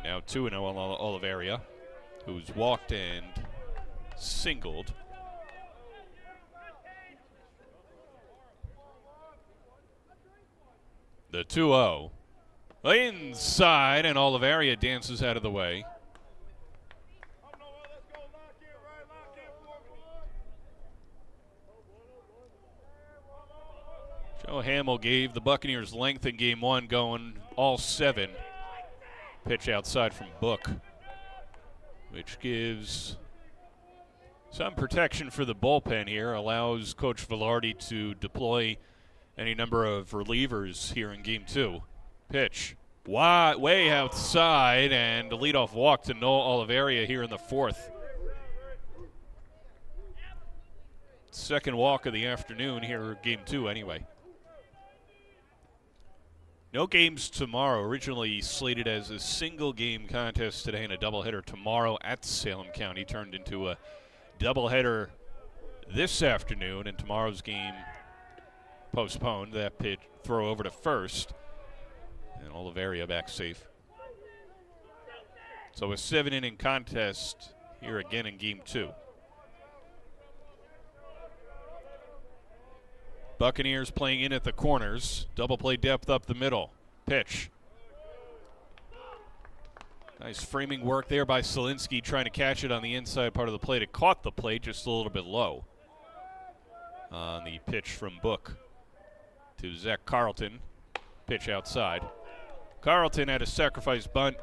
Now 2-0 on Oliveria, who's walked and singled. The 2-0. Inside, and Oliveria dances out of the way. Joe Hamill gave the Buccaneers length in game 1, going all 7. Pitch outside from Book, which gives some protection for the bullpen here, allows Coach Velarde to deploy any number of relievers here in game 2. Pitch way outside, and a leadoff walk to Noel Oliveria here in the 4th. Second walk of the afternoon here, game 2 anyway. No games tomorrow. Originally slated as a single game contest today and a doubleheader tomorrow at Salem County. Turned into a doubleheader this afternoon, and tomorrow's game postponed. That pitch throw over to first, and Oliveria back safe. So a 7-inning contest here again in game 2. Buccaneers playing in at the corners. Double play depth up the middle. Pitch. Nice framing work there by Selinsky, trying to catch it on the inside part of the plate. It caught the plate just a little bit low. On the pitch from Book to Zach Carlton. Pitch outside. Carlton had a sacrifice bunt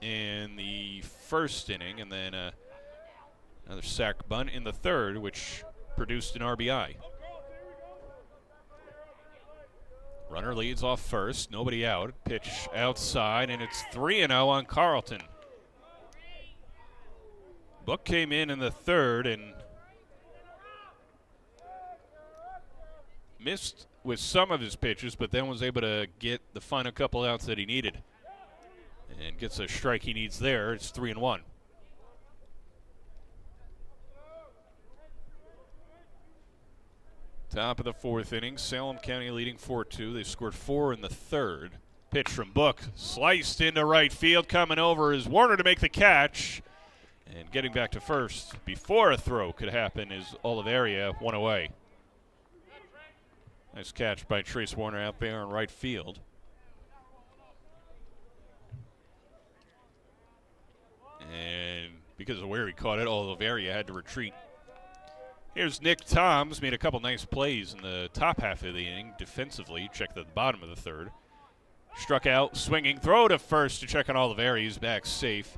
in the first inning, and then another sac bunt in the third, which produced an RBI. Runner leads off first, nobody out. Pitch outside, and it's 3-0 on Carlton. Book came in the third and missed with some of his pitches, but then was able to get the final couple outs that he needed. And gets a strike he needs there. It's 3-1. Top of the fourth inning, Salem County leading 4-2. They scored 4 in the third. Pitch from Book, sliced into right field. Coming over is Warner to make the catch. And getting back to first before a throw could happen is Oliveria, one away. Nice catch by Trace Warner out there in right field. And because of where he caught it, Oliveria had to retreat. Here's Nick Toms, made a couple nice plays in the top half of the inning defensively. Checked at the bottom of the third. Struck out, swinging, throw to first to check on Oliveria. He's back safe.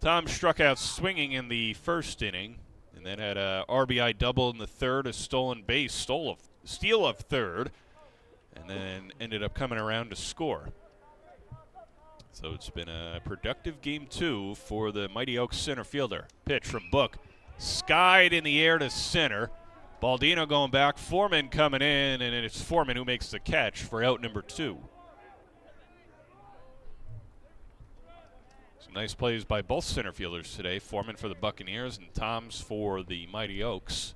Tom struck out swinging in the first inning, and then had a RBI double in the third, a stolen base, steal of third, and then ended up coming around to score. So it's been a productive game 2 for the Mighty Oaks center fielder. Pitch from Book. Skied in the air to center. Baldino going back. Foreman coming in, and it's Foreman who makes the catch for out number 2. Some nice plays by both center fielders today. Foreman for the Buccaneers and Toms for the Mighty Oaks.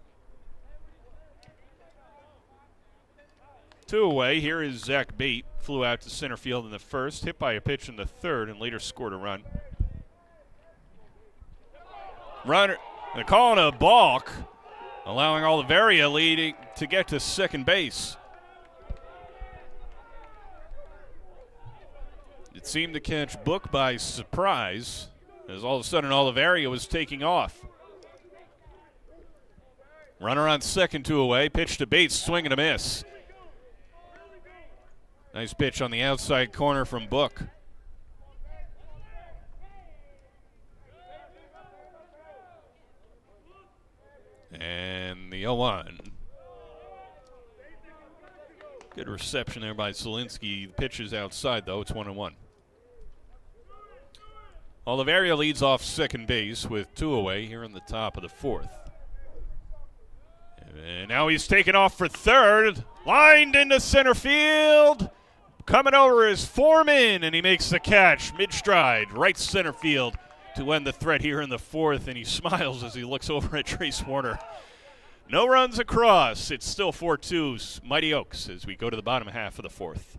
2 away. Here is Zach Bate. Flew out to center field in the first, hit by a pitch in the third, and later scored a run. Runner, they're calling a balk, allowing Oliveria leading to get to second base. It seemed to catch Book by surprise, as all of a sudden Oliveria was taking off. Runner on second, 2 away. Pitch to Bates, swing and a miss. Nice pitch on the outside corner from Book. And the 0-1. Good reception there by Selinsky. The pitch is outside, though. It's 1-1. Oliveria leads off second base with 2 away here in the top of the fourth. And now he's taken off for third. Lined into center field. Coming over is Foreman, and he makes the catch mid-stride, right center field to end the threat here in the fourth, and he smiles as he looks over at Trace Warner. No runs across. It's still 4-2 Mighty Oaks as we go to the bottom half of the fourth.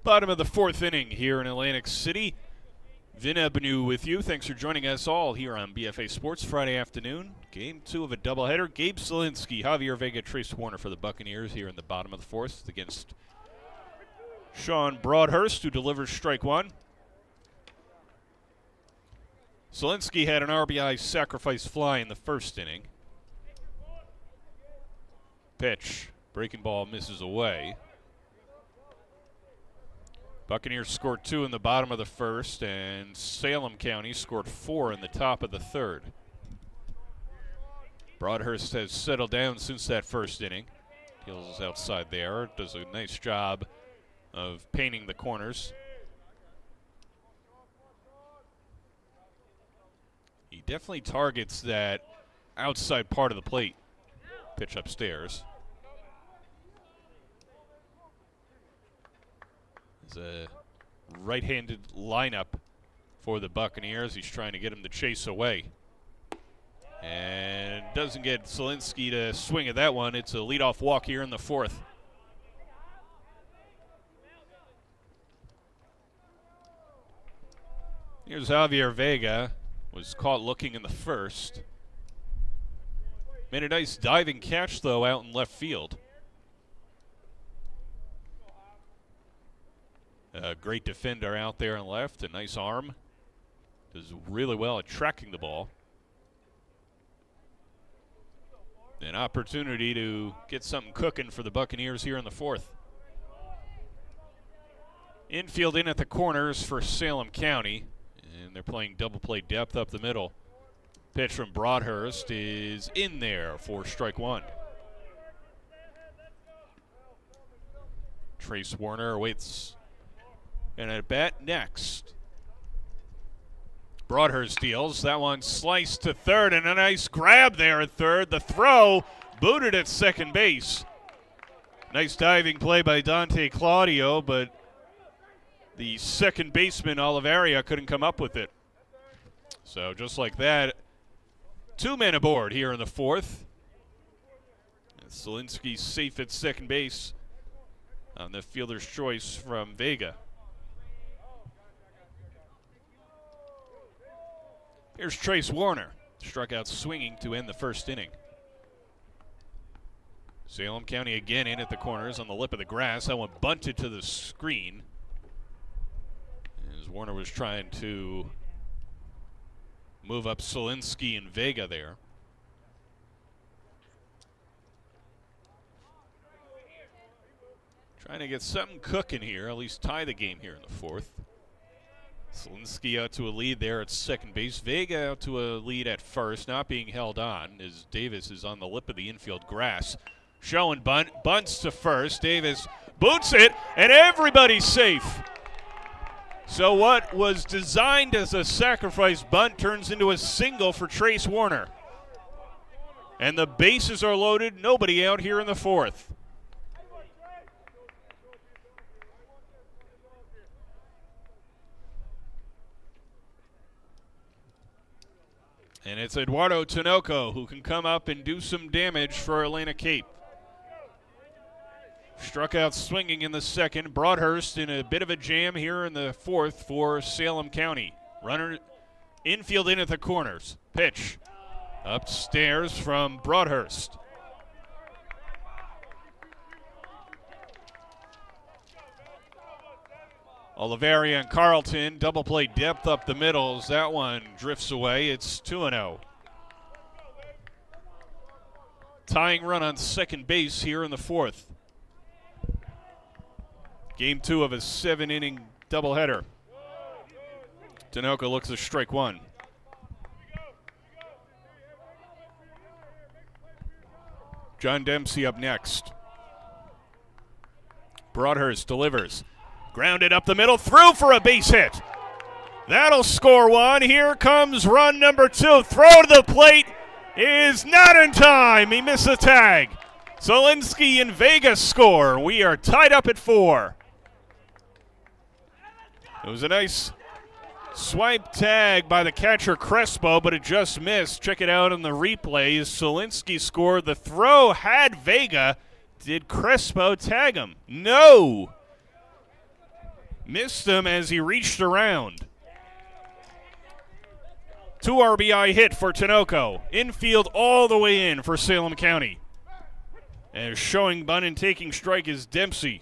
Bottom of the fourth inning here in Atlantic City. Vin Ebenu with you. Thanks for joining us all here on BFA Sports Friday afternoon. Game 2 of a doubleheader. Gabe Zielinski, Javier Vega, Trace Warner for the Buccaneers here in the bottom of the fourth against Sean Broadhurst, who delivers strike one. Zielinski had an RBI sacrifice fly in the first inning. Pitch. Breaking ball misses away. Buccaneers scored 2 in the bottom of the first, and Salem County scored 4 in the top of the third. Broadhurst has settled down since that first inning. Deals outside there, does a nice job of painting the corners. He definitely targets that outside part of the plate. Pitch upstairs. It's a right-handed lineup for the Buccaneers. He's trying to get him to chase away. And doesn't get Zielinski to swing at that one. It's a leadoff walk here in the fourth. Here's Javier Vega. Was caught looking in the first. Made a nice diving catch, though, out in left field. A great defender out there in left, a nice arm. Does really well at tracking the ball. An opportunity to get something cooking for the Buccaneers here in the fourth. Infield in at the corners for Salem County, and they're playing double play depth up the middle. Pitch from Broadhurst is in there for strike one. Trace Warner awaits and at bat next. Broadhurst deals. That one sliced to third, and a nice grab there at third. The throw booted at second base. Nice diving play by Dante Claudio, but the second baseman, Olivaria, couldn't come up with it. So just like that, 2 men aboard here in the fourth. Zielinski safe at second base on the fielder's choice from Vega. Here's Trace Warner, struck out swinging to end the first inning. Salem County again in at the corners on the lip of the grass. That one bunted to the screen as Warner was trying to move up Zielinski and Vega there. Trying to get something cooking here, at least tie the game here in the fourth. Zielinski out to a lead there at second base. Vega out to a lead at first, not being held on as Davis is on the lip of the infield grass. Showing bunts to first. Davis boots it, and everybody's safe. So what was designed as a sacrifice bunt turns into a single for Trace Warner. And the bases are loaded. Nobody out here in the fourth. And it's Eduardo Tinoco who can come up and do some damage for Atlantic Cape. Struck out swinging in the second. Broadhurst in a bit of a jam here in the fourth for Salem County. Runner infield in at the corners. Pitch upstairs from Broadhurst. Olivaria and Carlton, double play depth up the middles. That one drifts away. It's 2-0. Tying run on second base here in the fourth. Game 2 of a 7-inning doubleheader. Tinoco looks at strike one. John Dempsey up next. Broadhurst delivers. Grounded up the middle, through for a base hit. That'll score one. Here comes run number 2. Throw to the plate is not in time. He missed the tag. Zielinski and Vega score. We are tied up at 4. It was a nice swipe tag by the catcher Crespo, but it just missed. Check it out on the replay. Zielinski scored. The throw had Vega. Did Crespo tag him? No. Missed him as he reached around. 2 RBI hit for Tinoco. Infield all the way in for Salem County. And showing bunt and taking strike is Dempsey.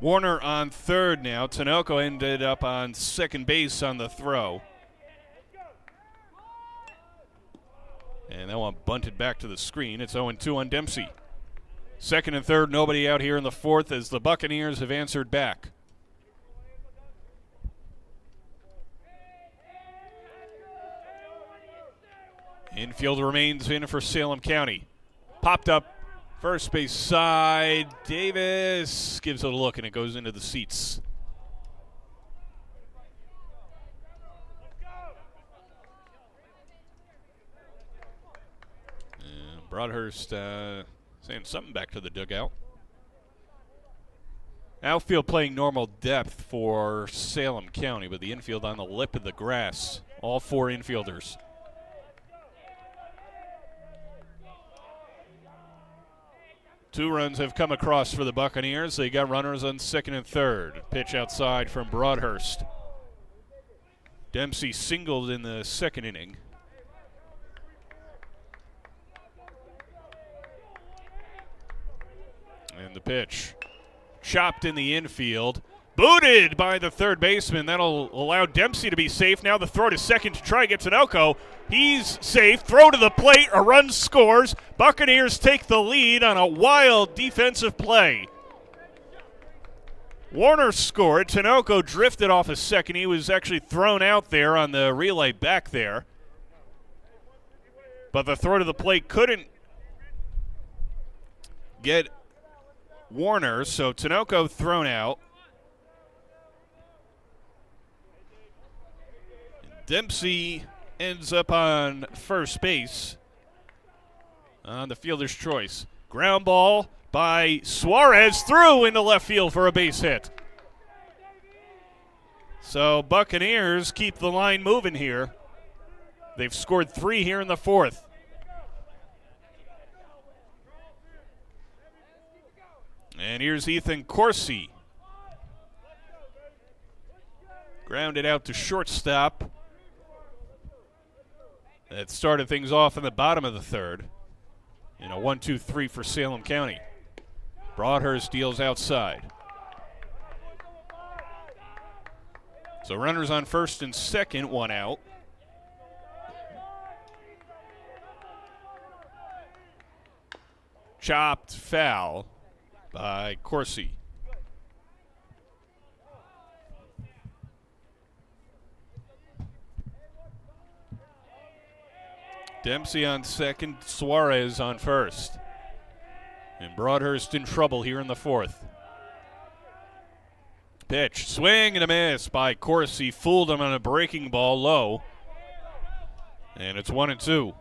Warner on third now. Tinoco ended up on second base on the throw. And that one bunted back to the screen. It's 0-2 on Dempsey. Second and third, nobody out here in the fourth as the Buccaneers have answered back. Infield remains in for Salem County. Popped up first base side. Davis gives it a look and it goes into the seats. And Broadhurst saying something back to the dugout. Outfield playing normal depth for Salem County, but the infield on the lip of the grass. All 4 infielders. Two runs have come across for the Buccaneers. They got runners on second and third. Pitch outside from Broadhurst. Dempsey singled in the second inning. And the pitch. Chopped in the infield. Booted by the third baseman. That'll allow Dempsey to be safe. Now the throw to second to try to get Tinoco. He's safe. Throw to the plate. A run scores. Buccaneers take the lead on a wild defensive play. Warner scored. Tinoco drifted off a second. He was actually thrown out there on the relay back there. But the throw to the plate couldn't get Warner, so Tinoco thrown out. Dempsey ends up on first base on the fielder's choice. Ground ball by Suarez through into left field for a base hit. So Buccaneers keep the line moving here. They've scored 3 here in the fourth. And here's Ethan Corsi. Grounded out to shortstop. That started things off in the bottom of the third. In a 1-2-3 for Salem County. Broadhurst deals outside. So runners on first and second, 1 out. Chopped foul by Corsi. Dempsey on second, Suarez on first. And Broadhurst in trouble here in the fourth. Pitch, swing and a miss by Corsi. Fooled him on a breaking ball low. And it's 1-2.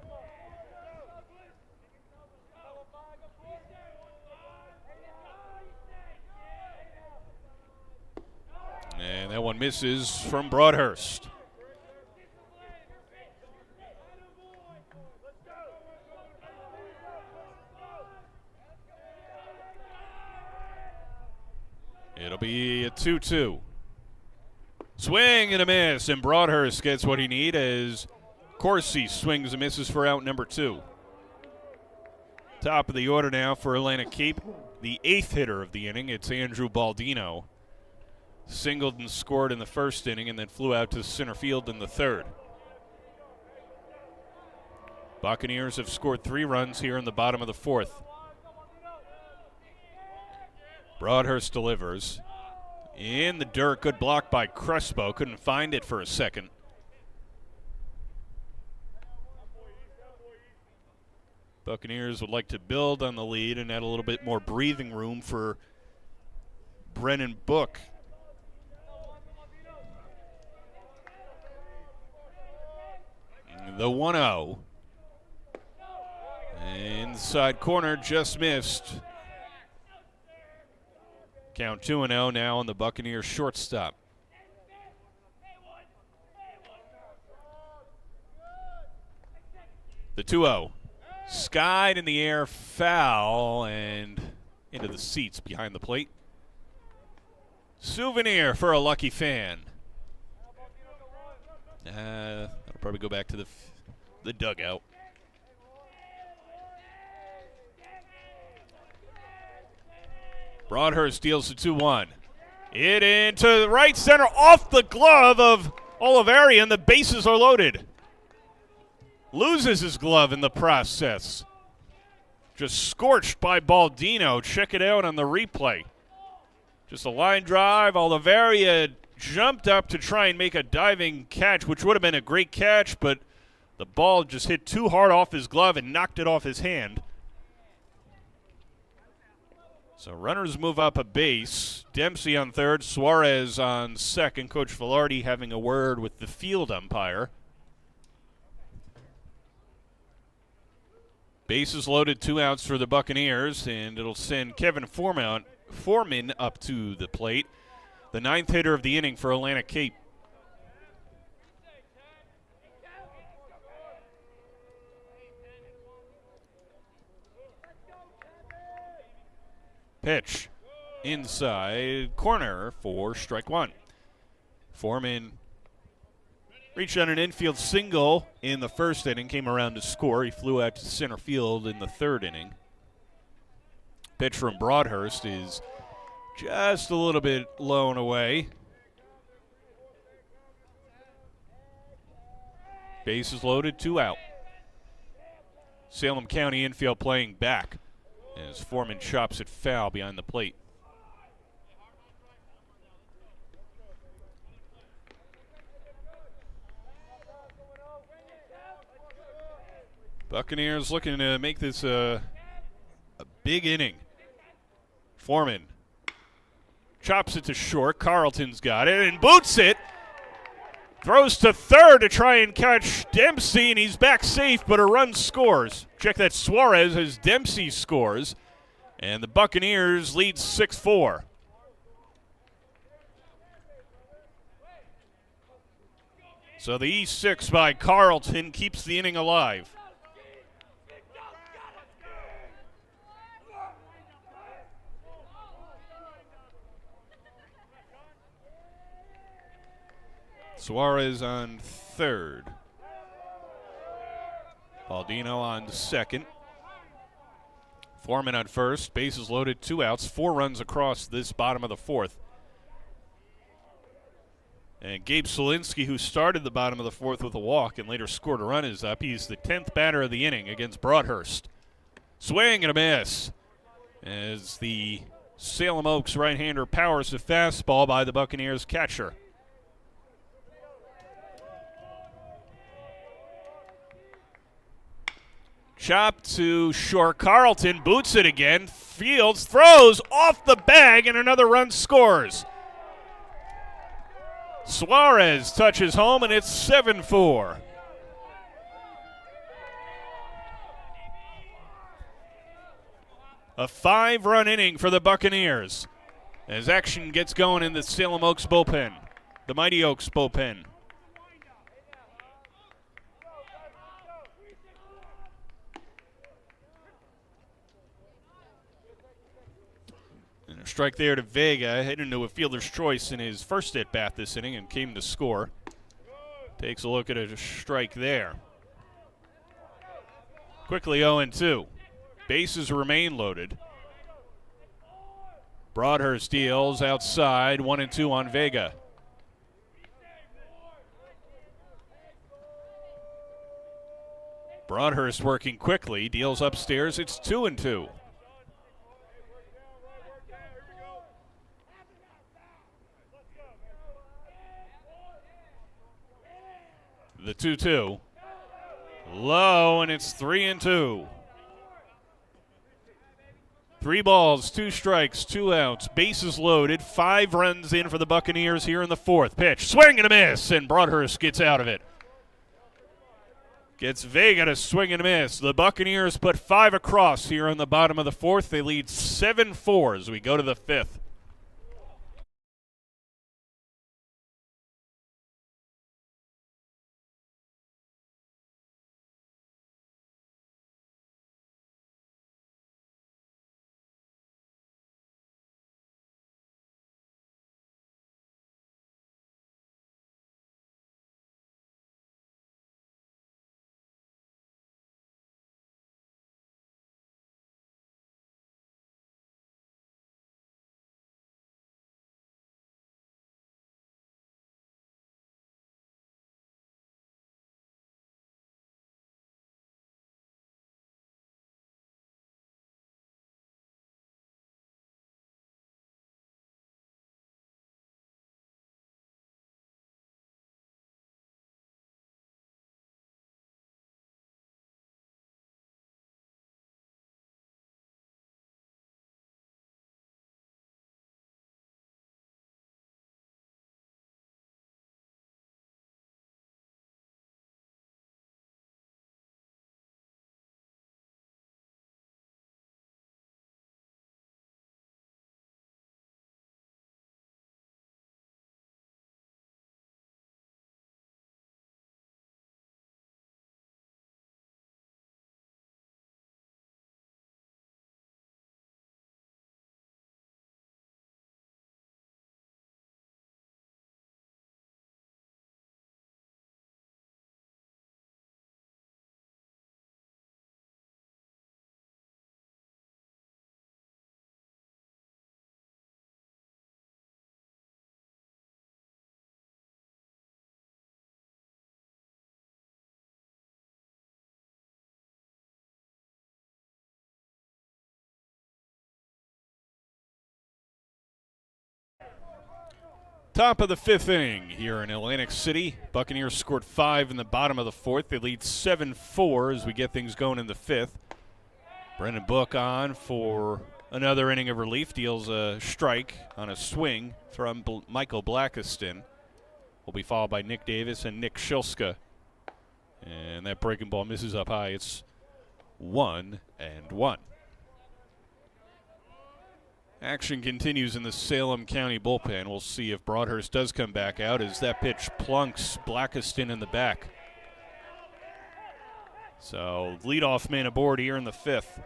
And that one misses from Broadhurst. It'll be a 2-2. Swing and a miss, and Broadhurst gets what he needs as Corsi swings and misses for out number 2. Top of the order now for Atlantic Cape. The 8th hitter of the inning, it's Andrew Baldino. Singled and scored in the first inning and then flew out to center field in the third. Buccaneers have scored 3 runs here in the bottom of the fourth. Broadhurst delivers. In the dirt, good block by Crespo. Couldn't find it for a second. Buccaneers would like to build on the lead and add a little bit more breathing room for Brennan Book. The 1-0. Inside corner, just missed. Count 2-0 now on the Buccaneers shortstop. The 2-0. Skied in the air, foul, and into the seats behind the plate. Souvenir for a lucky fan. That'll probably go back to the dugout. Broadhurst deals to 2-1. It into right center, off the glove of Oliveri, and the bases are loaded. Loses his glove in the process. Just scorched by Baldino. Check it out on the replay. Just a line drive. Oliveri had jumped up to try and make a diving catch, which would have been a great catch, but the ball just hit too hard off his glove and knocked it off his hand. So runners move up a base. Dempsey on third, Suarez on second. Coach Velarde having a word with the field umpire. Bases loaded, 2 outs for the Buccaneers, and it'll send Kevin Foreman up to the plate, the 9th hitter of the inning for Atlantic Cape. Pitch inside corner for strike 1. Foreman reached on an infield single in the first inning, came around to score. He flew out to center field in the 3rd inning. Pitch from Broadhurst is just a little bit low and away. Bases loaded, 2 out. Salem County infield playing back as Foreman chops it foul behind the plate. Buccaneers looking to make this a big inning. Foreman chops it to short. Carlton's got it and boots it. Throws to third to try and catch Dempsey, and he's back safe, but a run scores. Check that, Suarez as Dempsey scores, and the Buccaneers lead 6-4. So the E6 by Carlton keeps the inning alive. Suarez on third. Baldino on second. Foreman on first. Bases loaded, 2 outs. 4 runs across this bottom of the 4th. And Gabe Solinsky, who started the bottom of the 4th with a walk and later scored a run, is up. He's the 10th batter of the inning against Broadhurst. Swing and a miss as the Salem Oaks right-hander powers the fastball by the Buccaneers catcher. Chop to short. Carlton boots it again. Fields throws off the bag, and another run scores. Suarez touches home, and it's 7-4. A 5-run inning for the Buccaneers as action gets going in the Salem Oaks bullpen, the Mighty Oaks bullpen. And a strike there to Vega, heading into a fielder's choice in his first at-bat this inning and came to score. Takes a look at a strike there. Quickly 0-2. Bases remain loaded. Broadhurst deals outside, 1-2 on Vega. Broadhurst working quickly, deals upstairs, it's 2-2. The 2-2. Low, and it's 3-2. 3 balls, 2 strikes, 2 outs, bases loaded, 5 runs in for the Buccaneers here in the 4th. Pitch, swing and a miss, and Broadhurst gets out of it. Gets Vega to swing and a miss. The Buccaneers put 5 across here in the bottom of the 4th. They lead 7-4 as we go to the 5th. Top of the fifth inning here in Atlantic City. Buccaneers scored 5 in the bottom of the fourth. They lead 7-4 as we get things going in the fifth. Brendan Book on for another inning of relief. Deals a strike on a swing from Michael Blackiston. Will be followed by Nick Davis and Nick Shilska. And that breaking ball misses up high. It's 1-1. Action continues in the Salem County bullpen. We'll see if Broadhurst does come back out as that pitch plunks Blackiston in the back. So leadoff man aboard here in the fifth.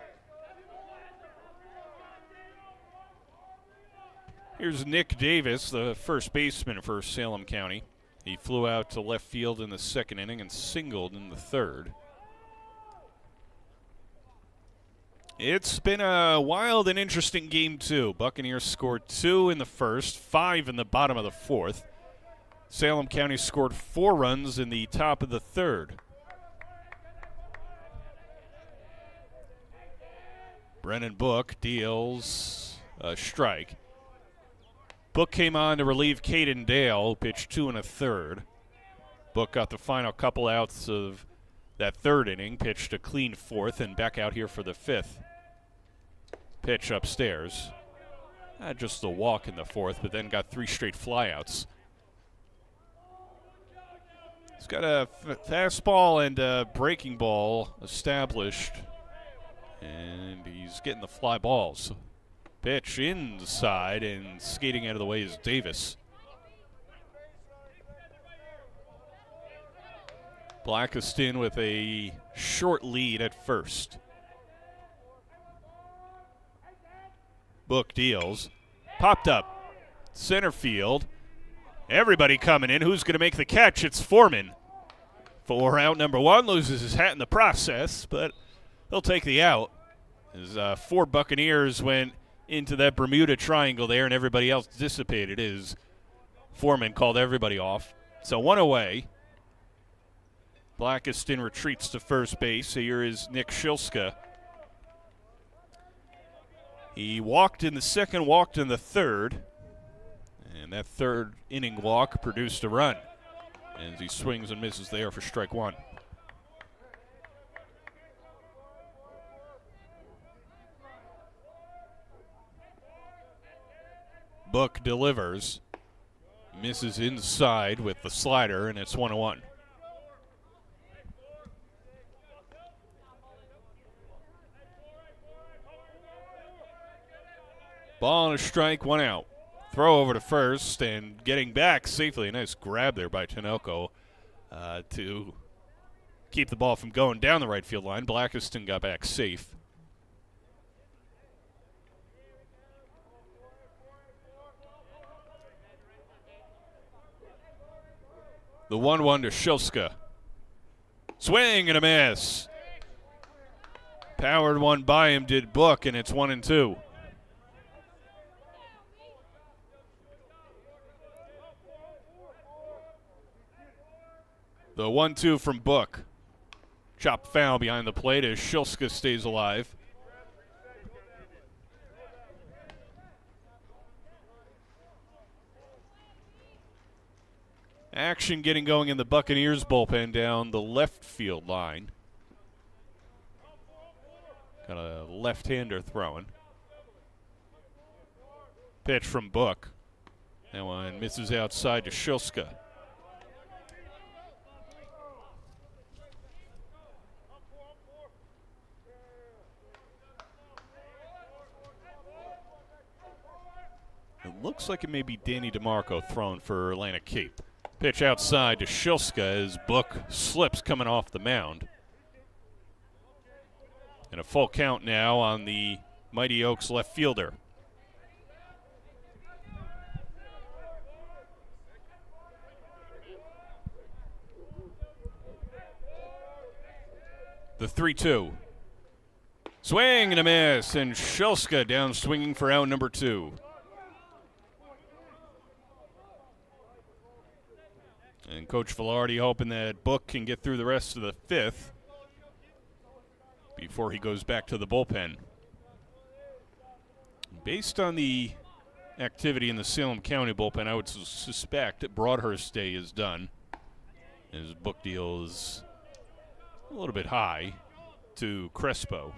Here's Nick Davis, the first baseman for Salem County. He flew out to left field in the second inning and singled in the third. It's been a wild and interesting game, too. Buccaneers scored 2 in the first, 5 in the bottom of the fourth. Salem County scored 4 runs in the top of the third. Brennan Book deals a strike. Book came on to relieve Caden Dale, who pitched 2 1/3. Book got the final couple outs of that third inning, pitched a clean fourth, and back out here for the fifth. Pitch upstairs. Just the walk in the fourth, but then got 3 straight flyouts. He's got a fastball and a breaking ball established, and he's getting the fly balls. Pitch inside, and skating out of the way is Davis. Blackiston with a short lead at first. Book deals. Popped up. Center field. Everybody coming in. Who's going to make the catch? It's Foreman. For out number 1. Loses his hat in the process, but he'll take the out. As 4 Buccaneers went into that Bermuda Triangle there and everybody else dissipated as Foreman called everybody off. So 1 away. Blackiston retreats to first base. Here is Nick Shilska. He walked in the second, walked in the third, and that third inning walk produced a run as he swings and misses there for strike 1. Book delivers, misses inside with the slider, and it's 1-1. Ball and a strike, 1 out. Throw over to first and getting back safely. A nice grab there by Tinoco to keep the ball from going down the right field line. Blackiston got back safe. The 1-1 to Shilska. Swing and a miss. Powered one by him did Book, and it's 1-2. The 1-2 from Book. Chop foul behind the plate as Shilska stays alive. Action getting going in the Buccaneers bullpen down the left field line. Got a left-hander throwing. Pitch from Book. That one misses outside to Shilska. It looks like it may be Danny DeMarco throwing for Atlantic Cape. Pitch outside to Shilska as Book slips coming off the mound. And a full count now on the Mighty Oaks left fielder. The 3-2. Swing and a miss, and Shilska down swinging for out number 2. And Coach Velarde hoping that Book can get through the rest of the fifth before he goes back to the bullpen. Based on the activity in the Salem County bullpen, I would suspect that Broadhurst Day is done. His book deal is a little bit high to Crespo.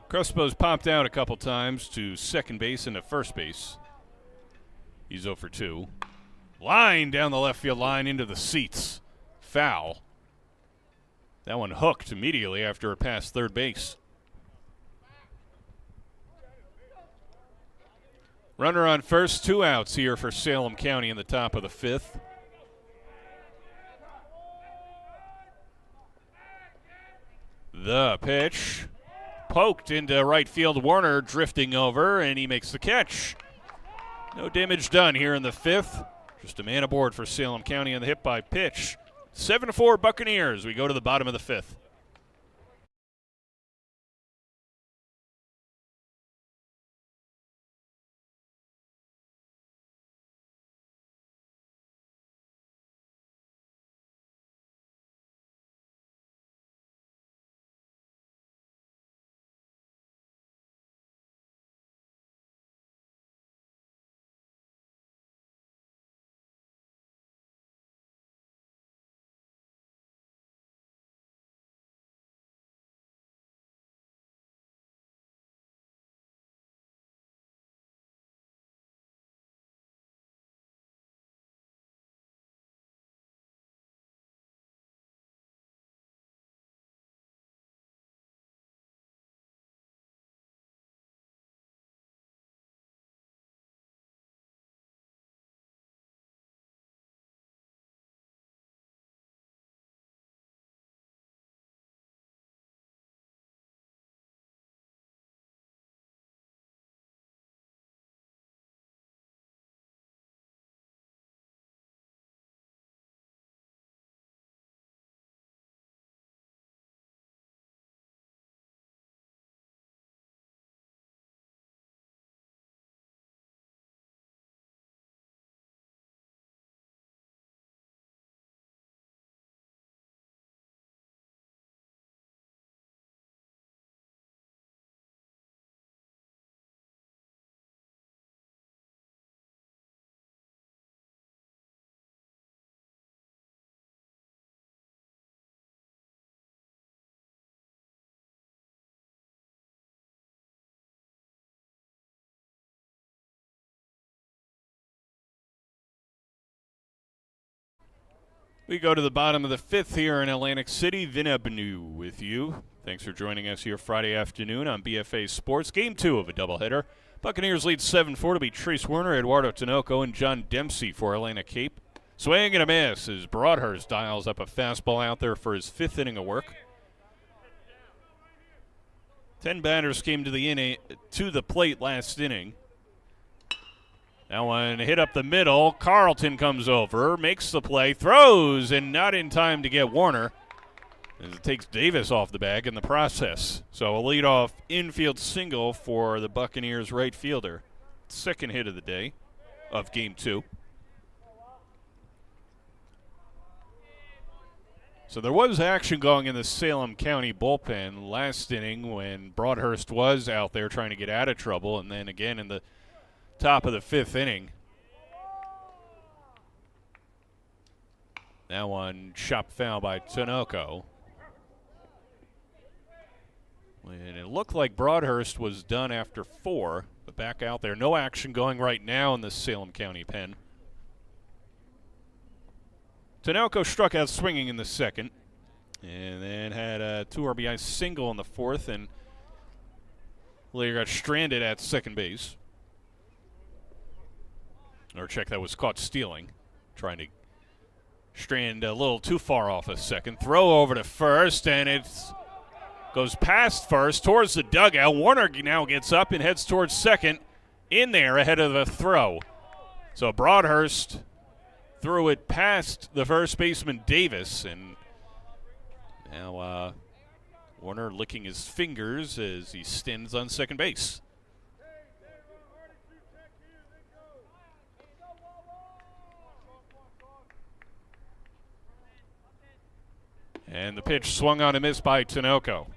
Crespo's popped out a couple times to second base and to first base. He's 0 for 2. Line down the left field line into the seats. Foul. That one hooked immediately after it passed third base. Runner on first, 2 outs here for Salem County in the top of the 5th. The pitch poked into right field. Warner drifting over, and he makes the catch. No damage done here in the 5th. Just a man aboard for Salem County on the hit by pitch. 7-4 Buccaneers. We go to the bottom of the 5th. We go to the bottom of the 5th here in Atlantic City. Vinabnu with you. Thanks for joining us here Friday afternoon on BFA Sports. Game 2 of a doubleheader. Buccaneers lead 7-4 to beat Trace Werner, Eduardo Tinoco, and John Dempsey for Atlantic Cape. Swing and a miss as Broadhurst dials up a fastball out there for his 5th inning of work. 10 batters came to the plate last inning. That one hit up the middle. Carlton comes over, makes the play, throws, and not in time to get Warner, as it takes Davis off the bag in the process. So a leadoff infield single for the Buccaneers right fielder. Second hit of the day of Game 2. So there was action going in the Salem County bullpen last inning when Broadhurst was out there trying to get out of trouble, and then again in the top of the 5th inning. That one chopped foul by Tinoco. And it looked like Broadhurst was done after 4, but back out there. No action going right now in the Salem County pen. Tinoco struck out swinging in the 2nd, and then had a 2 RBI single in the 4th, and later got stranded at second base. Or check, that was caught stealing, trying to strand a little too far off a second. Throw over to first, and it goes past first towards the dugout. Warner now gets up and heads towards second, in there ahead of the throw. So Broadhurst threw it past the first baseman Davis, and now Warner licking his fingers as he stands on second base. And the pitch swung on a miss by Tinoco.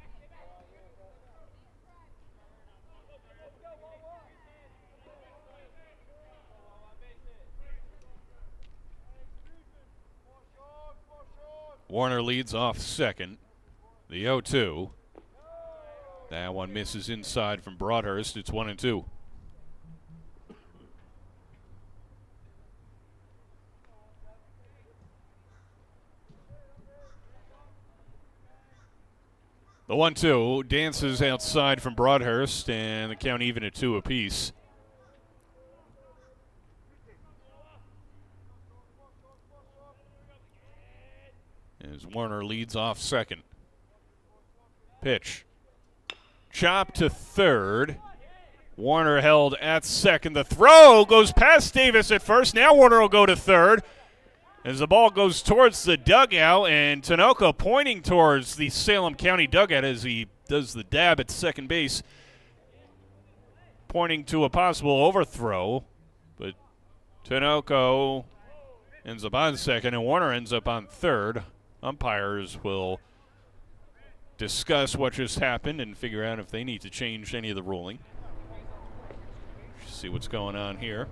Warner leads off second. The 0-2. That one misses inside from Broadhurst. It's 1-2. The 1-2 dances outside from Broadhurst, and the count even at 2 apiece. As Warner leads off second. Pitch. Chop to third. Warner held at second. The throw goes past Davis at first. Now Warner will go to third. As the ball goes towards the dugout, and Tinoco pointing towards the Salem County dugout as he does the dab at second base, pointing to a possible overthrow. But Tinoco ends up on second, and Warner ends up on third. Umpires will discuss what just happened and figure out if they need to change any of the ruling. See what's going on here.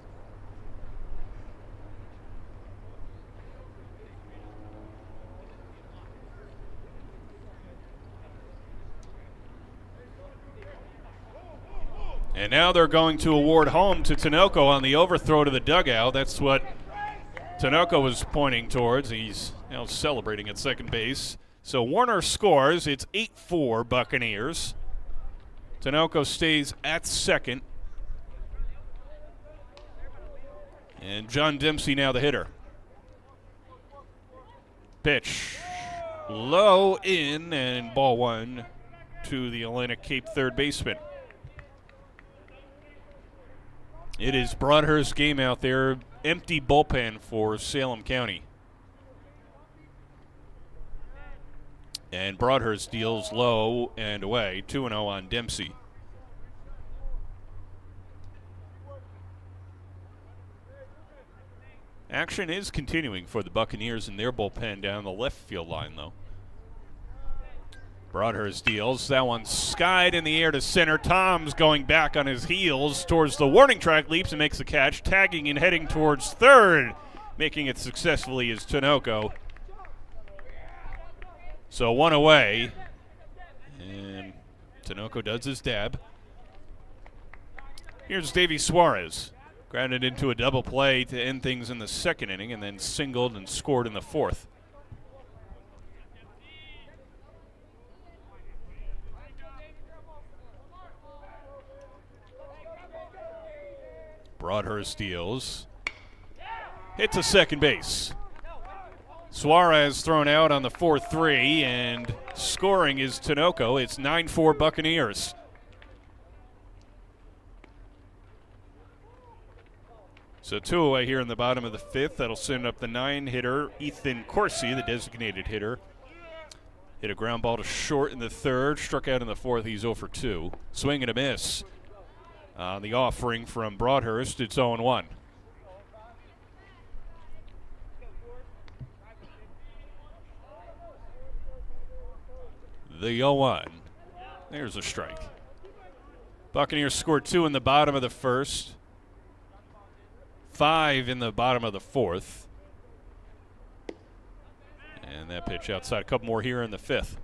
And now they're going to award home to Tinoco on the overthrow to the dugout. That's what Tinoco was pointing towards. He's now celebrating at second base. So Warner scores. It's 8-4 Buccaneers. Tinoco stays at second. And John Dempsey now the hitter. Pitch. Low in, and ball one to the Atlantic Cape third baseman. It is Broadhurst game out there. Empty bullpen for Salem County. And Broadhurst deals low and away. 2-0 on Dempsey. Action is continuing for the Buccaneers in their bullpen down the left field line, though. Broadhurst deals. That one skied in the air to center. Tom's going back on his heels towards the warning track, leaps and makes the catch, tagging and heading towards third, making it successfully is Tinoco. So one away, and Tinoco does his dab. Here's Davey Suarez. Grounded into a double play to end things in the second inning, and then singled and scored in the fourth. Broadhurst deals. Hit to second base. Suarez thrown out on the 4-3, and scoring is Tinoco. It's 9-4 Buccaneers. So 2 away here in the bottom of the fifth. That'll send up the 9-hitter, Ethan Corsi, the designated hitter. Hit a ground ball to short in the third, struck out in the fourth. He's 0 for 2. Swing and a miss. The offering from Broadhurst, it's 0-1. The 0-1. There's a strike. Buccaneers scored 2 in the bottom of the first. 5 in the bottom of the fourth. And that pitch outside. A couple more here in the fifth.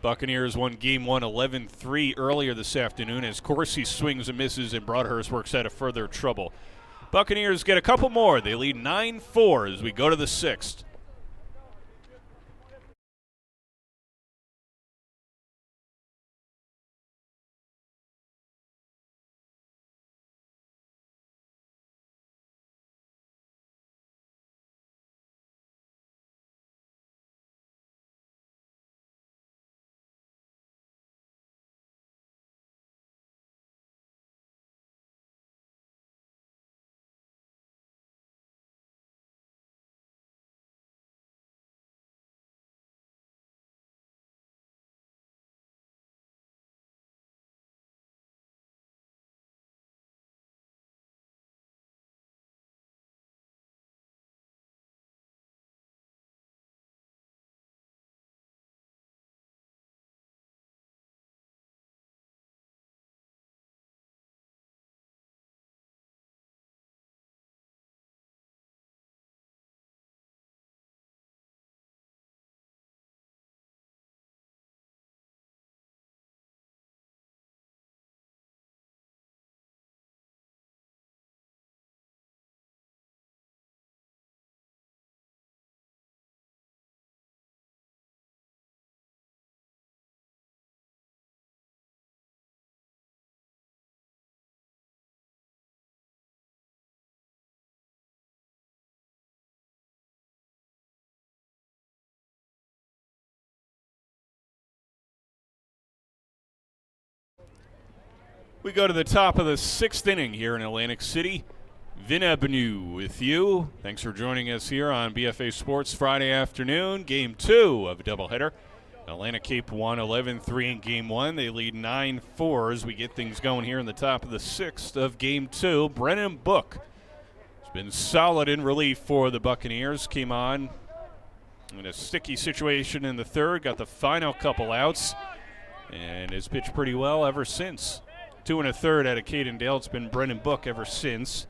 Buccaneers won game 1 11-3 earlier this afternoon as Corsi swings and misses and Broadhurst works out of further trouble. Buccaneers get a couple more. They lead 9-4 as we go to the sixth. We go to the top of the 6th inning here in Atlantic City. Vin Abenu with you. Thanks for joining us here on BFA Sports Friday afternoon. Game 2 of a doubleheader. Atlantic Cape won 11-3 in Game 1. They lead 9-4 as we get things going here in the top of the 6th of Game 2. Brennan Book has been solid in relief for the Buccaneers. Came on in a sticky situation in the 3rd. Got the final couple outs and has pitched pretty well ever since. 2 1/3 out of Cadendale. It's been Brennan Book ever since.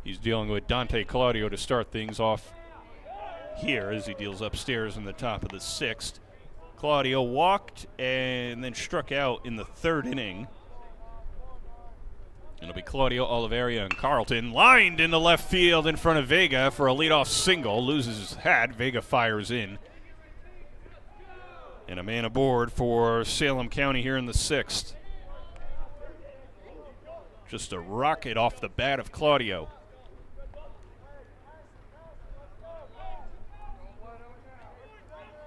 He's dealing with Dante Claudio to start things off here as he deals upstairs in the top of the 6th. Claudio walked and then struck out in the 3rd inning. It'll be Claudio, Oliveria, and Carlton lined into left field in front of Vega for a leadoff single. Loses his hat. Vega fires in. And a man aboard for Salem County here in the 6th. Just a rocket off the bat of Claudio.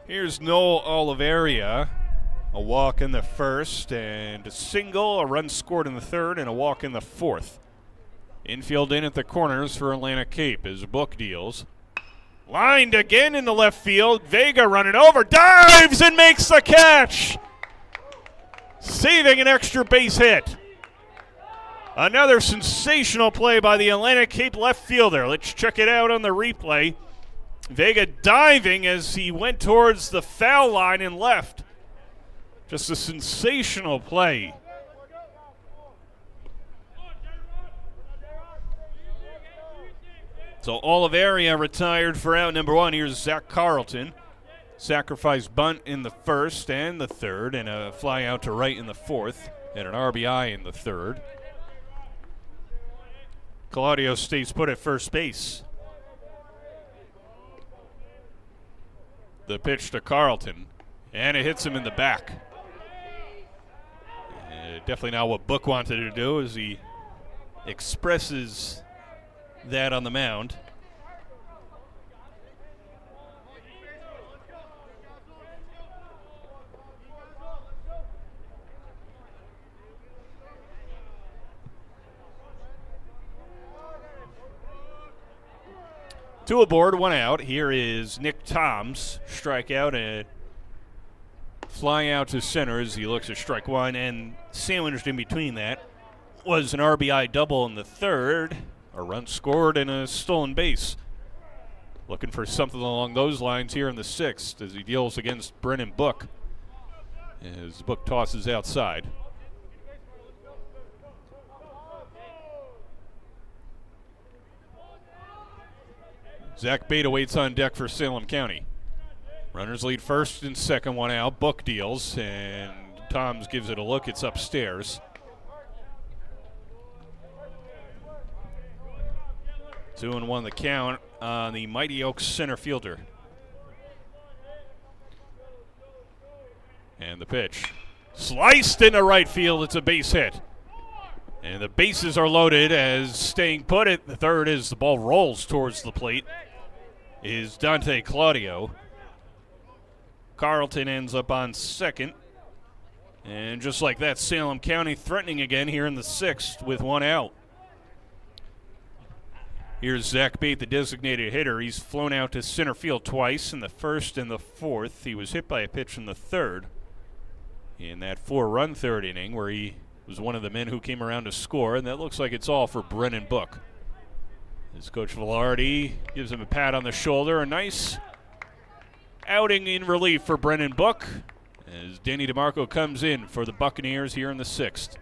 Here's Noel Oliveria. A walk in the 1st and a single, a run scored in the 3rd, and a walk in the 4th. Infield in at the corners for Atlantic Cape as Book deals. Lined again in the left field. Vega running over, dives and makes the catch. Saving an extra base hit. Another sensational play by the Atlantic Cape left fielder. Let's check it out on the replay. Vega diving as he went towards the foul line and left. Just a sensational play. So Oliveria retired for out number 1. Here's Zach Carlton. Sacrifice bunt in the 1st and the 3rd, and a fly out to right in the 4th, and an RBI in the 3rd. Claudio stays put at first base. The pitch to Carlton, and it hits him in the back. Definitely not what Book wanted to do as he expresses that on the mound. Two aboard, 1 out. Here is Nick Toms. Strikeout and fly out to center as he looks at strike 1. And sandwiched in between that was an RBI double in the 3rd. A run scored and a stolen base. Looking for something along those lines here in the 6th as he deals against Brennan Book. As Book tosses outside. Zach Beta waits on deck for Salem County. Runners lead 1st and 2nd, 1 out. Book deals, and Toms gives it a look. It's upstairs. 2-1 the count on the Mighty Oaks center fielder. And the pitch. Sliced into right field. It's a base hit. And the bases are loaded as staying put at the 3rd as the ball rolls towards the plate is Dante Claudio. Carlton ends up on 2nd. And just like that, Salem County threatening again here in the 6th with 1 out. Here's Zach Bate, the designated hitter. He's flown out to center field twice in the 1st and the 4th. He was hit by a pitch in the 3rd in that 4-run 3rd inning where he was one of the men who came around to score, and that looks like it's all for Brennan Book. As Coach Velarde gives him a pat on the shoulder. A nice outing in relief for Brennan Book as Danny DeMarco comes in for the Buccaneers here in the 6th.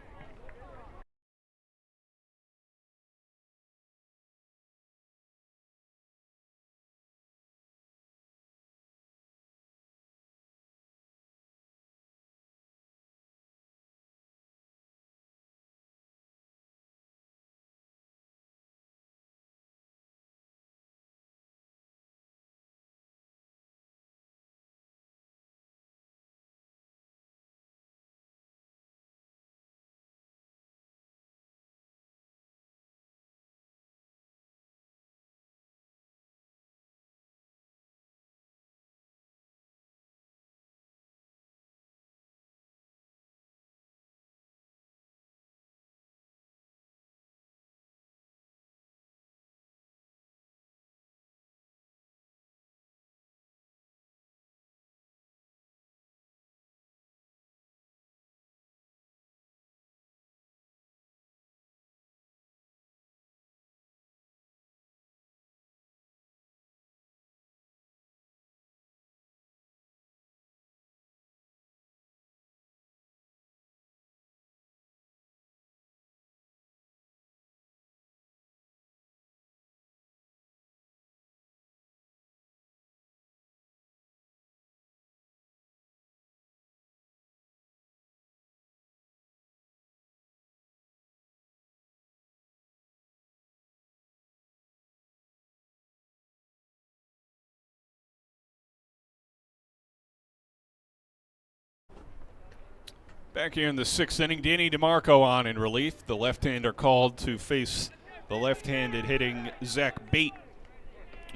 Back here in the sixth inning, Danny DeMarco on in relief. The left-hander called to face the left-handed hitting Zach Bate.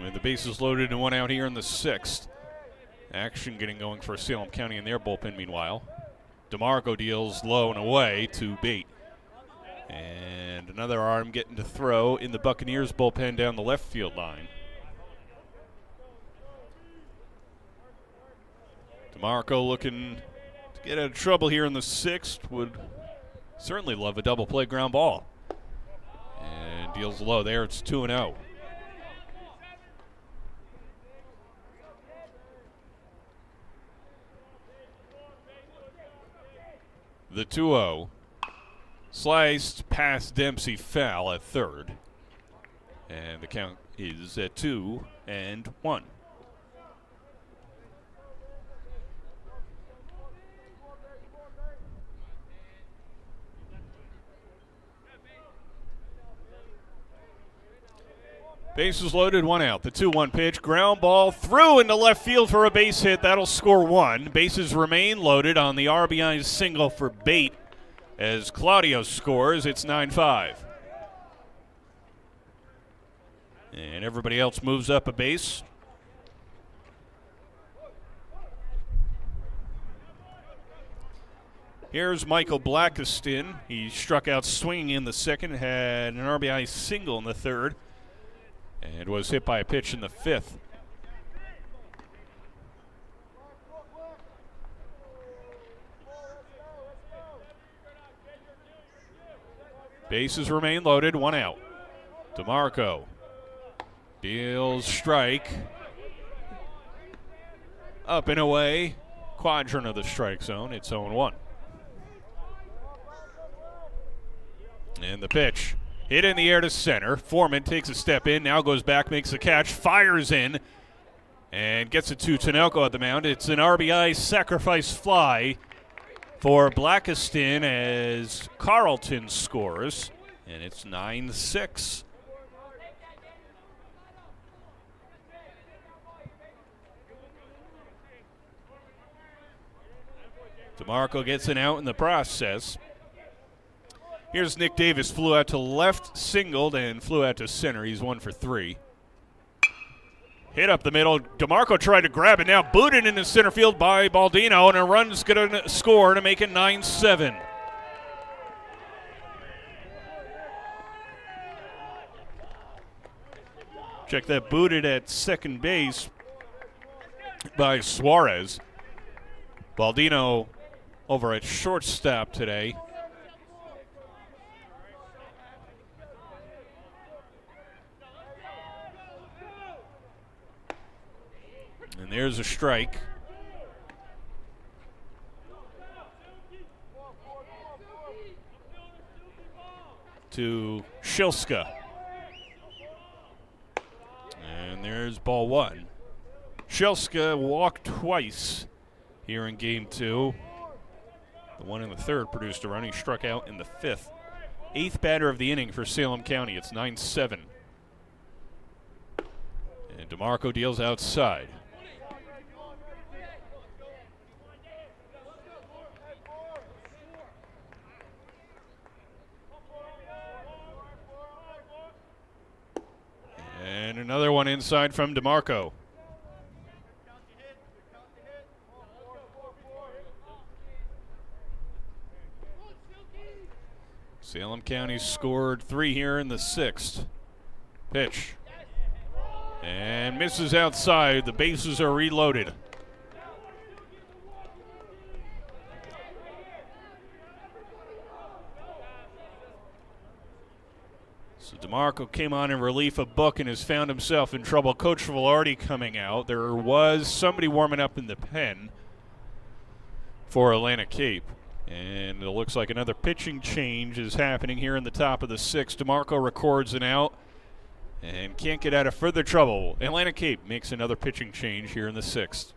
With the bases loaded and one out here in the sixth. Action getting going for Salem County in their bullpen meanwhile. DeMarco deals low and away to Bate. And another arm getting to throw in the Buccaneers bullpen down the left field line. DeMarco looking to get out of trouble here in the sixth. Would certainly love a double play ground ball. And deals low there. It's 2-0. The 2-0. Sliced past Dempsey, foul at third. And the count is at 2-1. Bases loaded, one out. The 2-1 pitch, ground ball through into left field for a base hit. That'll score one. Bases remain loaded on the RBI single for Bate as Claudio scores. It's 9-5. And everybody else moves up a base. Here's Michael Blackiston. He struck out swinging in the second, had an RBI single in the third, and was hit by a pitch in the fifth. Bases remain loaded, one out. DeMarco deals strike. Up and away, quadrant of the strike zone. It's 0-1. And the pitch. Hit in the air to center. Foreman takes a step in, now goes back, makes a catch, fires in, and gets it to Tonelco at the mound. It's an RBI sacrifice fly for Blackiston as Carlton scores, and it's 9-6. DeMarco gets an out in the process. Here's Nick Davis, flew out to left, singled, and flew out to center. He's 1 for 3. Hit up the middle. DeMarco tried to grab it, now booted into center field by Baldino, and a run's going to score to make it 9-7. Check that, booted at second base by Suarez. Baldino over at shortstop today. And there's a strike. To Shilska. And there's ball one. Shilska walked twice here in game two. The one in the third produced a run. He struck out in the fifth. Eighth batter of the inning for Salem County. It's 9-7. And DeMarco deals outside. And another one inside from DeMarco. Salem County scored 3 here in the sixth. Pitch. And misses outside. The bases are reloaded. So DeMarco came on in relief of Book and has found himself in trouble. Coach Velarde coming out. There was somebody warming up in the pen for Atlantic Cape. And it looks like another pitching change is happening here in the top of the sixth. DeMarco records an out and can't get out of further trouble. Atlantic Cape makes another pitching change here in the sixth.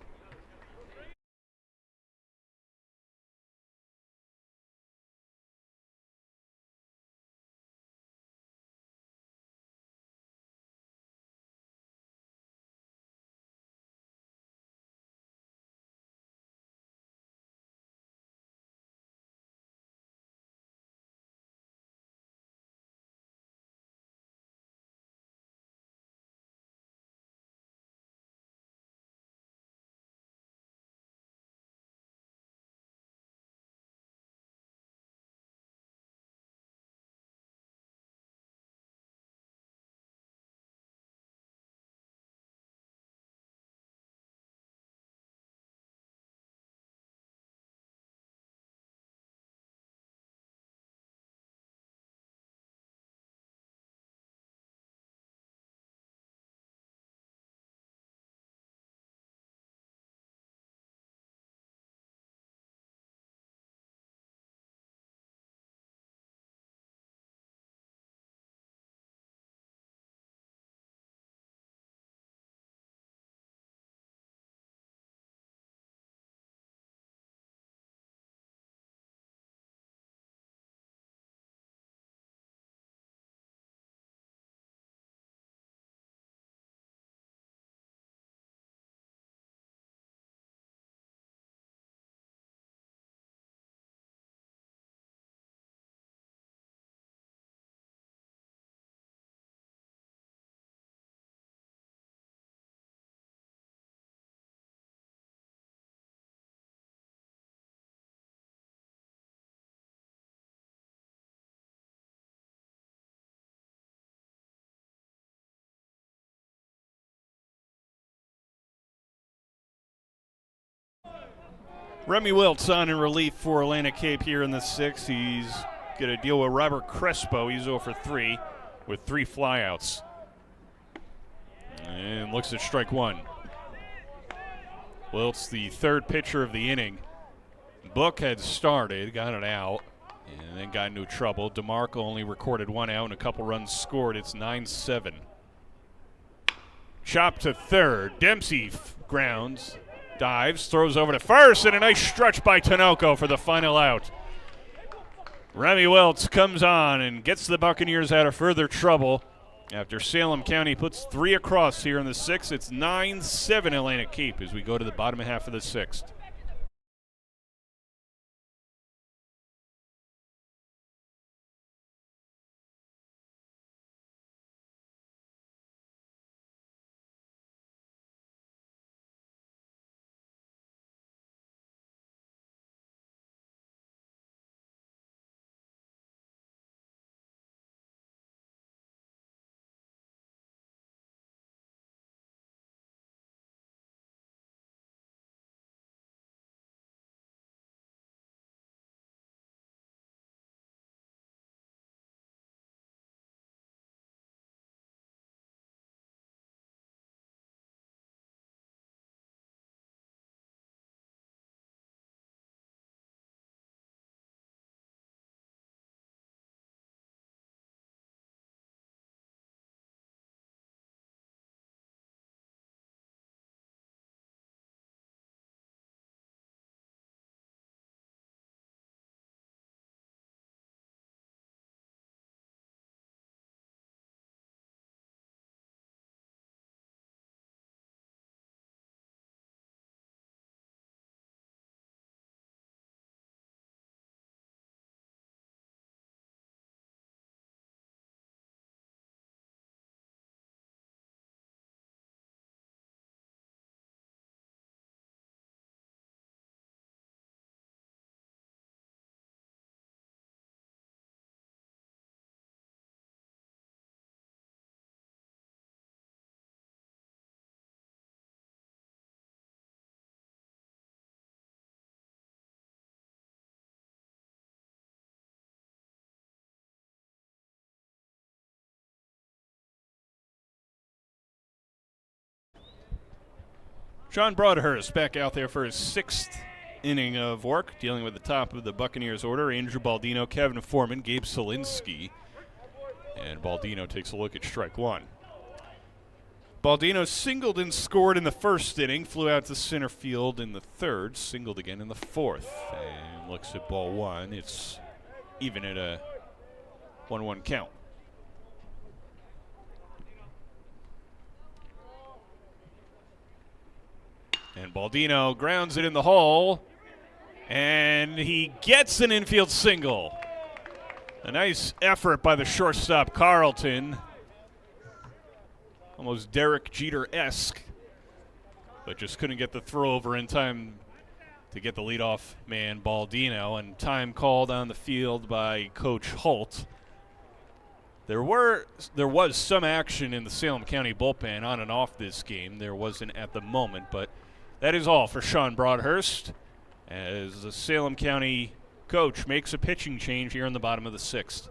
Remy Wiltz on in relief for Atlantic Cape here in the 6th. He's going to deal with Robert Crespo. He's 0 for 3 with 3 flyouts. And looks at strike 1. Wiltz, the third pitcher of the inning. Book had started, got it out, and then got into trouble. DeMarco only recorded 1 out and a couple runs scored. It's 9-7. Chop to third. Dempsey grounds, dives, throws over to first, and a nice stretch by Tinoco for the final out. Remy Wiltz comes on and gets the Buccaneers out of further trouble after Salem County puts 3 across here in the 6th. It's 9-7 Atlantic Cape as we go to the bottom half of the 6th. Sean Broadhurst back out there for his 6th inning of work, dealing with the top of the Buccaneers order. Andrew Baldino, Kevin Foreman, Gabe Solinsky. And Baldino takes a look at strike 1. Baldino singled and scored in the 1st inning, flew out to center field in the 3rd, singled again in the 4th. And looks at ball 1. It's even at a 1-1 count. And Baldino grounds it in the hole, and he gets an infield single. A nice effort by the shortstop, Carlton. Almost Derek Jeter-esque, but just couldn't get the throw over in time to get the leadoff man, Baldino, and time called on the field by Coach Holt. There was some action in the Salem County bullpen on and off this game. There wasn't at the moment, but that is all for Sean Broadhurst as the Salem County coach makes a pitching change here in the bottom of the 6th.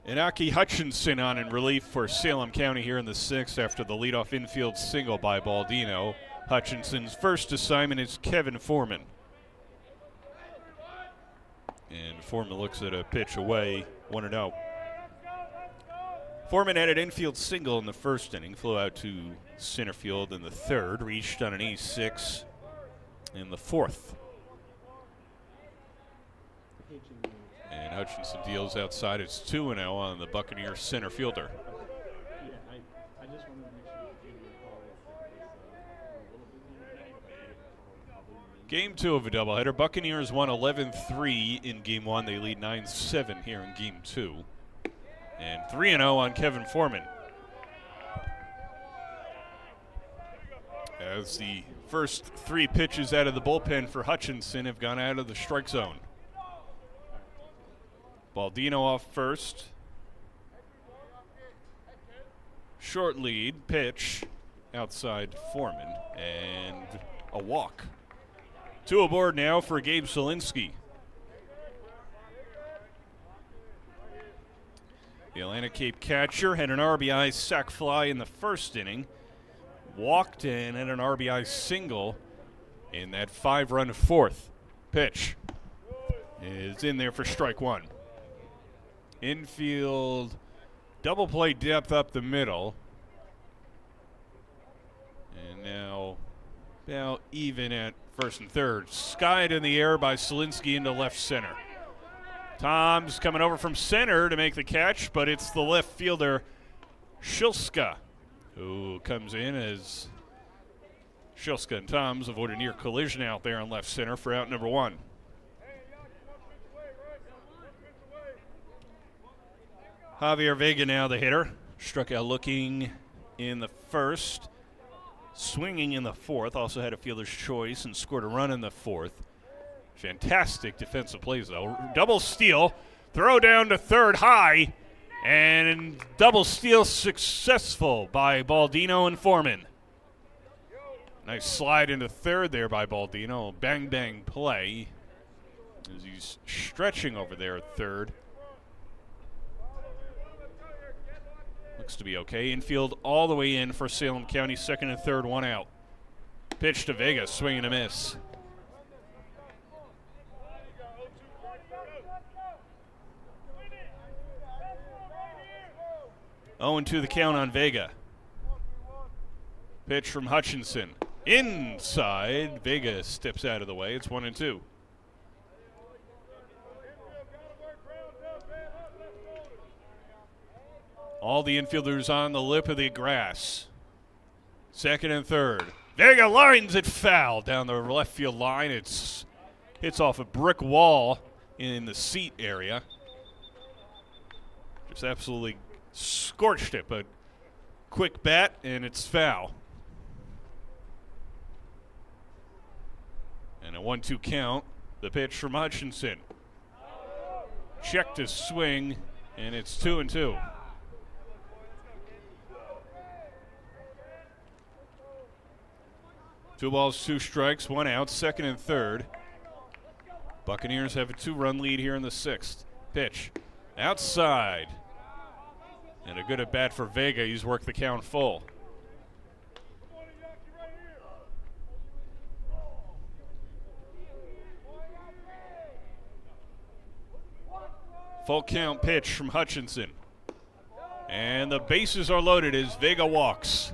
Inaki Hutchinson on in relief for Salem County here in the 6th after the leadoff infield single by Baldino. Hutchinson's first assignment is Kevin Foreman. And Foreman looks at a pitch away, 1-0. Foreman had an infield single in the first inning, flew out to center field in the 3rd, reached on an E6 in the 4th. And Hutchinson deals outside. It's 2-0 on the Buccaneers center fielder. Game 2 of a doubleheader. Buccaneers won 11-3 in Game 1. They lead 9-7 here in Game 2. And 3-0 on Kevin Foreman. As the first 3 pitches out of the bullpen for Hutchinson have gone out of the strike zone. Baldino off first. Short lead, pitch outside Foreman, and a walk. 2 aboard now for Gabe Solinsky. The Atlantic Cape catcher had an RBI sac fly in the first inning, walked in and an RBI single in that 5-run 4th. Pitch is in there for strike 1. Infield, double play depth up the middle. And now about even at first and third. Skied in the air by Solinsky into left center. Tom's coming over from center to make the catch, but it's the left fielder, Shilska, who comes in as Shilska and Toms avoid a near collision out there on left center for out number 1. Javier Vega now the hitter. Struck out looking in the first, swinging in the 4th. Also had a fielder's choice and scored a run in the 4th. Fantastic defensive plays, though. Double steal, throw down to 3rd high, and double steal successful by Baldino and Foreman. Nice slide into 3rd there by Baldino. Bang, bang play as he's stretching over there at 3rd. Looks to be okay. Infield all the way in for Salem County. 2nd and 3rd, 1 out. Pitch to Vega, swing and a miss. Oh, and 2 the count on Vega. Pitch from Hutchinson. Inside. Vega steps out of the way. It's 1-2. All the infielders on the lip of the grass. 2nd and 3rd. Vega lines it foul down the left field line. It's hits off a brick wall in the seat area. Just absolutely scorched it, but quick bat, and it's foul. And a 1-2 count. The pitch from Hutchinson. Checked his swing, and it's 2-2. Two balls, 2 strikes, 1 out, 2nd and 3rd. Buccaneers have a 2-run lead here in the 6th. Pitch outside. And a good at bat for Vega. He's worked the count full. Full count pitch from Hutchinson. And the bases are loaded as Vega walks.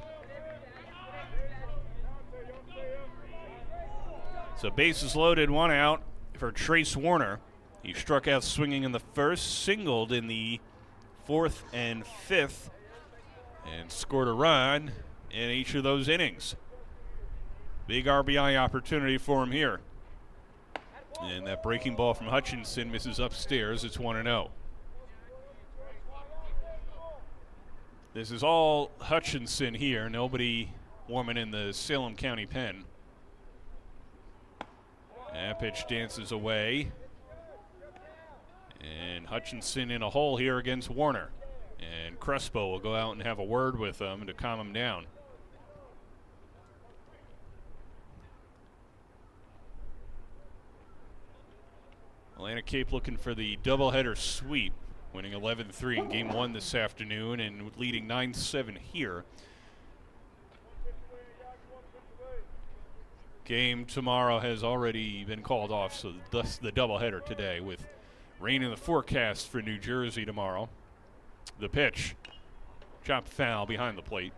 So bases loaded, 1 out for Trace Warner. He struck out swinging in the 1st, singled in the 4th and 5th, and scored a run in each of those innings. Big RBI opportunity for him here. And that breaking ball from Hutchinson misses upstairs. It's 1-0. This is all Hutchinson here. Nobody warming in the Salem County pen. That pitch dances away. And Hutchinson in a hole here against Warner. And Crespo will go out and have a word with him to calm him down. Atlantic Cape looking for the doubleheader sweep winning 11-3 in Game 1 this afternoon and leading 9-7 here. Game tomorrow has already been called off, so thus the doubleheader today with rain in the forecast for New Jersey tomorrow. The pitch, chopped foul behind the plate.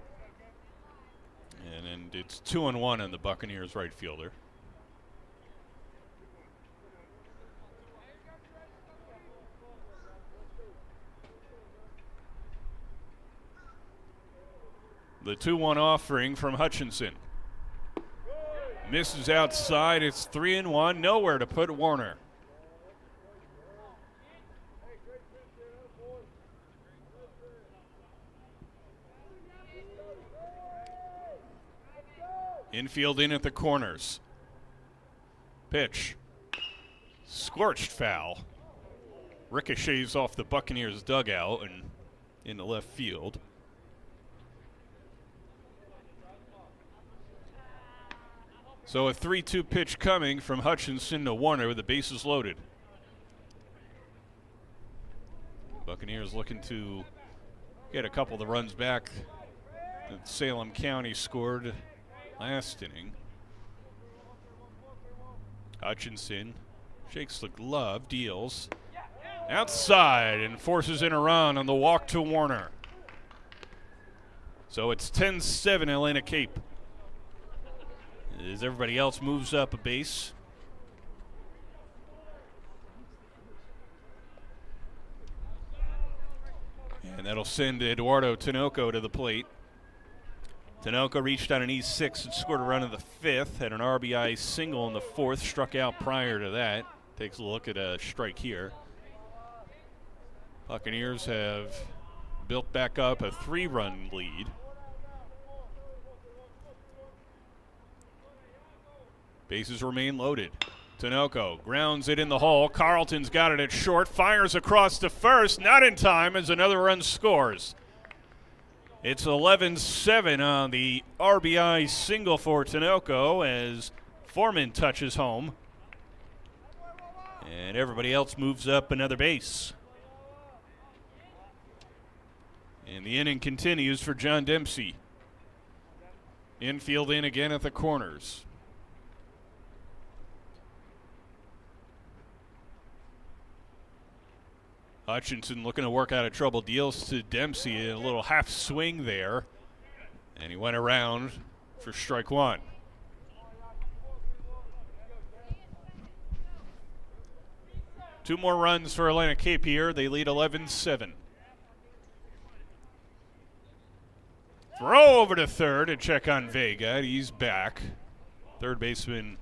And it's 2-1 on the Buccaneers right fielder. The 2-1 offering from Hutchinson. Misses outside. It's 3-1. Nowhere to put Warner. Infield in at the corners. Pitch. Scorched foul. Ricochets off the Buccaneers dugout and into left field. So a 3-2 pitch coming from Hutchinson to Warner with the bases loaded. Buccaneers looking to get a couple of the runs back that Salem County scored last inning. Hutchinson shakes the glove, deals outside and forces in a run on the walk to Warner. So it's 10-7 Atlantic Cape. As everybody else moves up a base. And that'll send Eduardo Tinoco to the plate. Tinoco reached on an E6 and scored a run in the fifth, had an RBI single in the fourth, struck out prior to that. Takes a look at a strike here. Buccaneers have built back up a 3-run lead. Bases remain loaded. Tinoco grounds it in the hole. Carlton's got it at short, fires across to first, not in time as another run scores. It's 11-7 on the RBI single for Tinoco as Foreman touches home. And everybody else moves up another base. And the inning continues for John Dempsey. Infield in again at the corners. Hutchinson looking to work out of trouble, deals to Dempsey, a little half swing there, and he went around for strike one. Two more runs for Atlantic Cape here. They lead 11-7. Throw over to third to check on Vega. He's back. Third baseman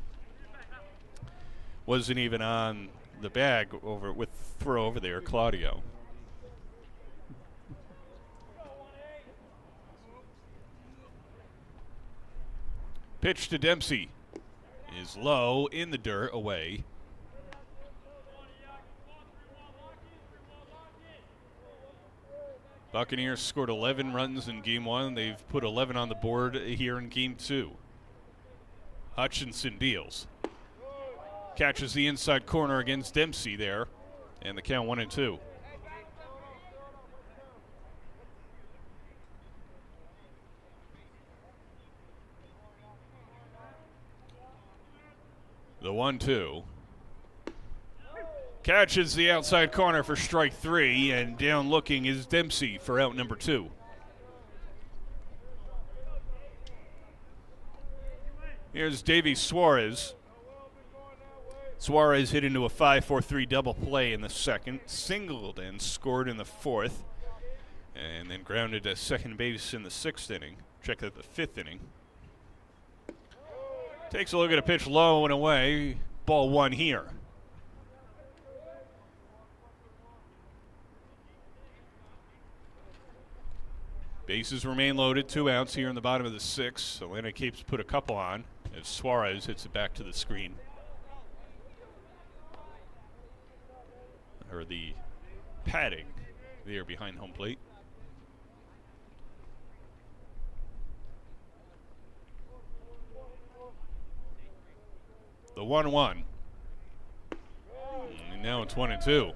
wasn't even on the bag over with throw over there, Claudio. Pitch to Dempsey is low in the dirt, away. Buccaneers scored 11 runs in game one. They've put 11 on the board here in game two. Hutchinson deals. Catches the inside corner against Dempsey there, and the count 1-2. The 1-2. Catches the outside corner for strike three, and down looking is Dempsey for out number two. Here's Davey Suarez. Suarez hit into a 5-4-3 double play in the second, singled and scored in the fourth, and then grounded to second base in the sixth inning. Check out the fifth inning. Takes a look at a pitch low and away. Ball one here. Bases remain loaded, 2 outs here in the bottom of the sixth. Atlantic Cape's put a couple on as Suarez hits it back to the screen. Or the padding there behind home plate. The 1-1. And now it's 1-2.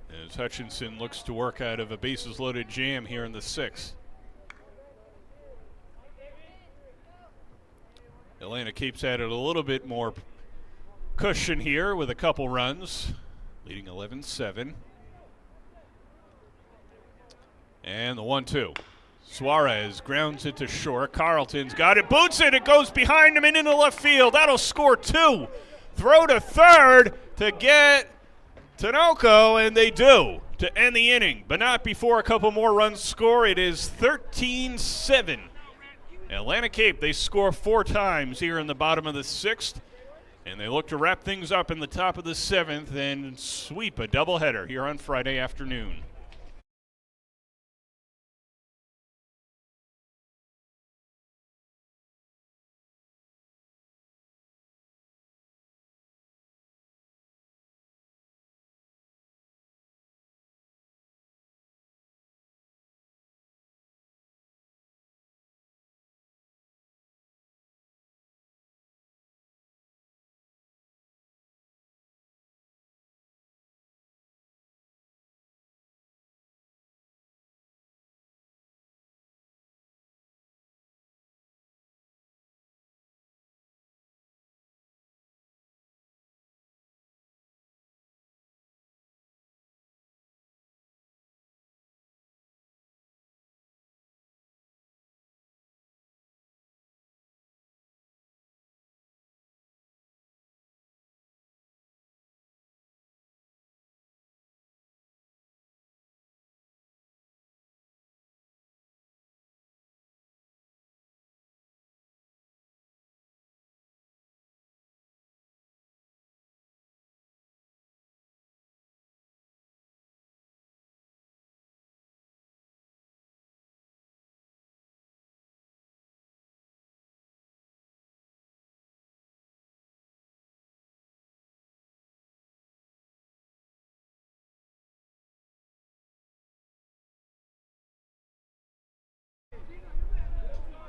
As Hutchinson looks to work out of a bases-loaded jam here in the 6th. Atlanta keeps at it a little bit more cushion here with a couple runs, leading 11-7. And the 1-2. Suarez grounds it to short. Carlton's got it, boots it, it goes behind him and into left field. That'll score 2. Throw to third to get Tinoco, and they do to end the inning, but not before a couple more runs score. It is 13-7. Atlanta Cape, they score 4 times here in the bottom of the 6th, and they look to wrap things up in the top of the 7th and sweep a doubleheader here on Friday afternoon.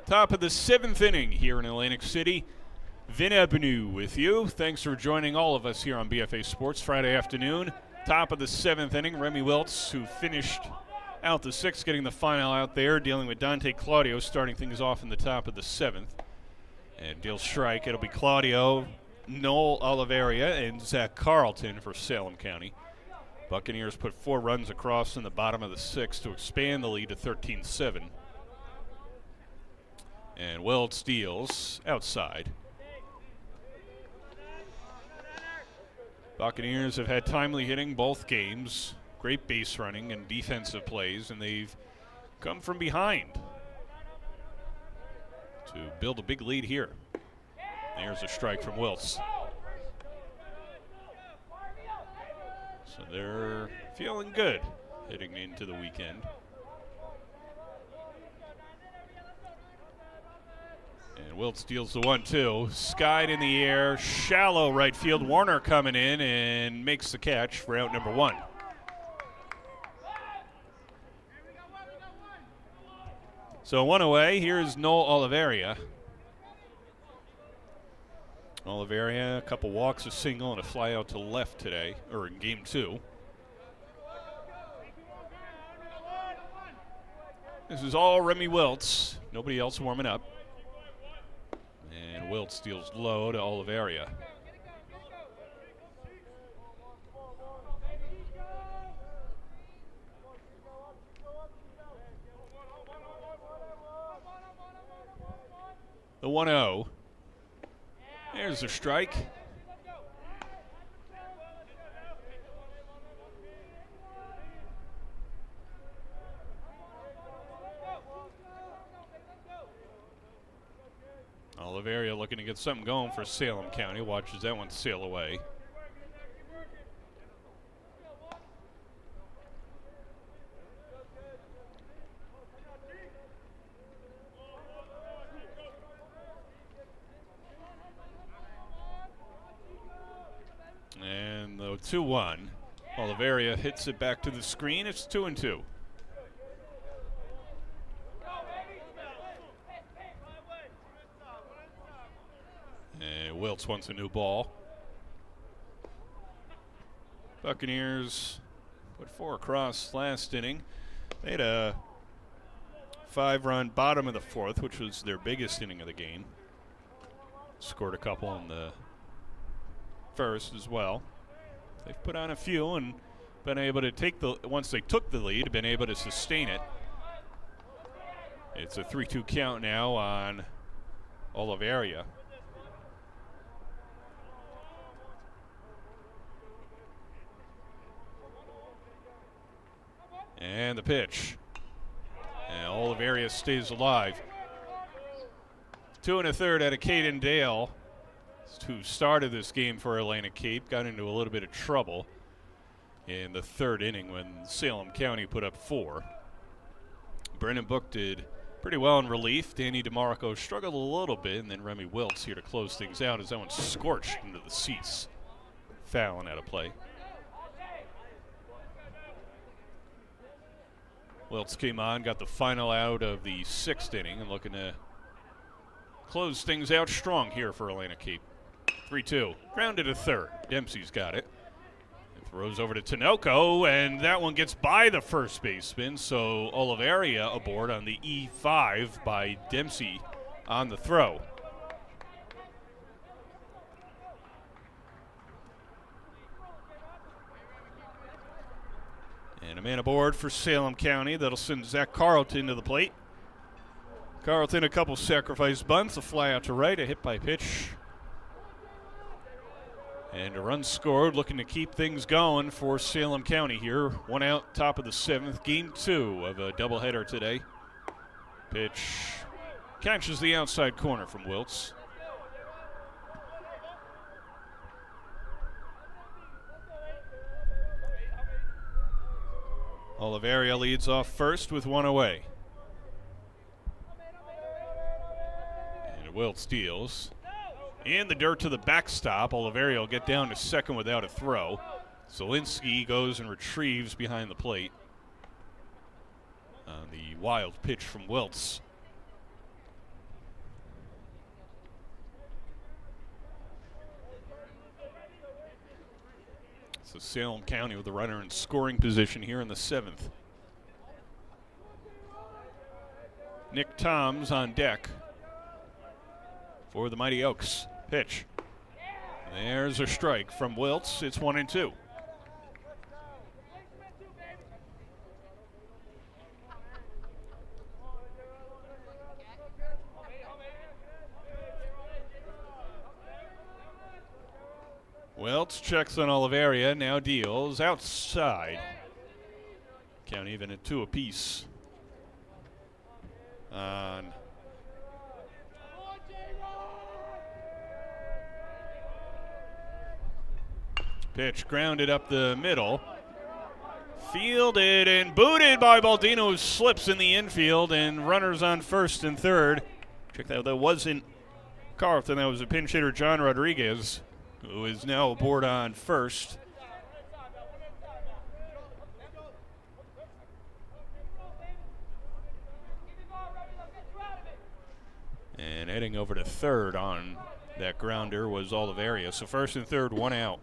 Top of the 7th inning here in Atlantic City. Vin Ebenu with you. Thanks for joining all of us here on BFA Sports Friday afternoon. Top of the 7th inning, Remy Wiltz, who finished out the 6th, getting the final out there, dealing with Dante Claudio, starting things off in the top of the 7th. And deal strike, it'll be Claudio, Noel Oliveria, and Zach Carlton for Salem County. Buccaneers put 4 runs across in the bottom of the 6th to expand the lead to 13-7. And Wiltz deals outside. Buccaneers have had timely hitting both games, great base running and defensive plays, and they've come from behind to build a big lead here. There's a strike from Wiltz. So they're feeling good heading into the weekend. And Wiltz steals the 1-2. Skied in the air, shallow right field. Warner coming in and makes the catch for out number 1. So 1 away. Here's Noel Oliveria. Oliveria, a couple walks, a single, and a fly out to left today, or in game 2. This is all Remy Wiltz. Nobody else warming up. And Wiltz steals low to Oliveria. The 1-0. There's a strike. Oliveria looking to get something going for Salem County. Watches that one sail away. And the 2-1. Oliveria hits it back to the screen. It's 2-2. And Wiltz wants a new ball. Buccaneers Put 4 across last inning. They had a 5-run bottom of the 4th, which was their biggest inning of the game. Scored a couple in the 1st as well. They've put on a few and been able to take once they took the lead, been able to sustain it. It's a 3-2 count now on Oliveria. And the pitch. And Oliveria stays alive. 2 1/3 out of Caden Dale, who started this game for Atlantic Cape, got into a little bit of trouble in the 3rd inning when Salem County put up 4. Brennan Book did pretty well in relief. Danny DeMarco struggled a little bit, and then Remy Wiltz here to close things out as that one scorched into the seats. Fouling out of play. Wiltz came on, got the final out of the 6th inning, and looking to close things out strong here for Atlantic Cape. 3-2. Grounded to 3rd. Dempsey's got it. Throws over to Tinoco, and that one gets by the first baseman, so Oliveria aboard on the E5 by Dempsey on the throw. And a man aboard for Salem County. That'll send Zach Carlton to the plate. Carlton, a couple sacrifice bunts, a fly out to right, a hit by pitch. And a run scored, looking to keep things going for Salem County here. 1 out, top of the 7th, game 2 of a doubleheader today. Pitch catches the outside corner from Wiltz. Oliveria leads off first with 1 away. And Wiltz deals. In the dirt to the backstop. Oliveria will get down to 2nd without a throw. Zielinski goes and retrieves behind the plate on the wild pitch from Wiltz. So Salem County with the runner in scoring position here in the 7th. Nick Toms on deck for the Mighty Oaks. Pitch. There's a strike from Wiltz. It's 1-2. Wiltz checks on Oliveria, now deals outside. Count even at 2 apiece on pitch, grounded up the middle. Fielded and booted by Baldino, who slips in the infield, and runners on 1st and 3rd. Check that, that wasn't Carlton, that was a pinch hitter, John Rodriguez, who is now aboard on 1st. And heading over to 3rd on that grounder was Oliveria. So 1st and 3rd, 1 out.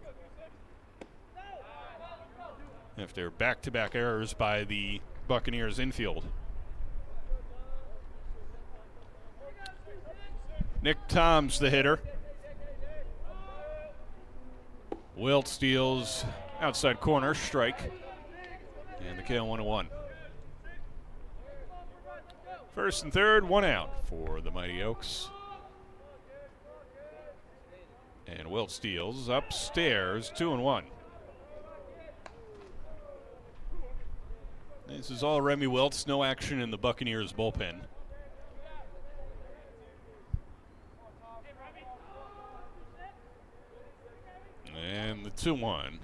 After back-to-back errors by the Buccaneers infield. Nick Toms, the hitter. Wilt steals outside corner, strike. And the count 1-1. 1st and 3rd, 1 out for the Mighty Oaks. And Wilt steals upstairs, 2-1. This is all Remy Wiltz, no action in the Buccaneers bullpen. And the 2-1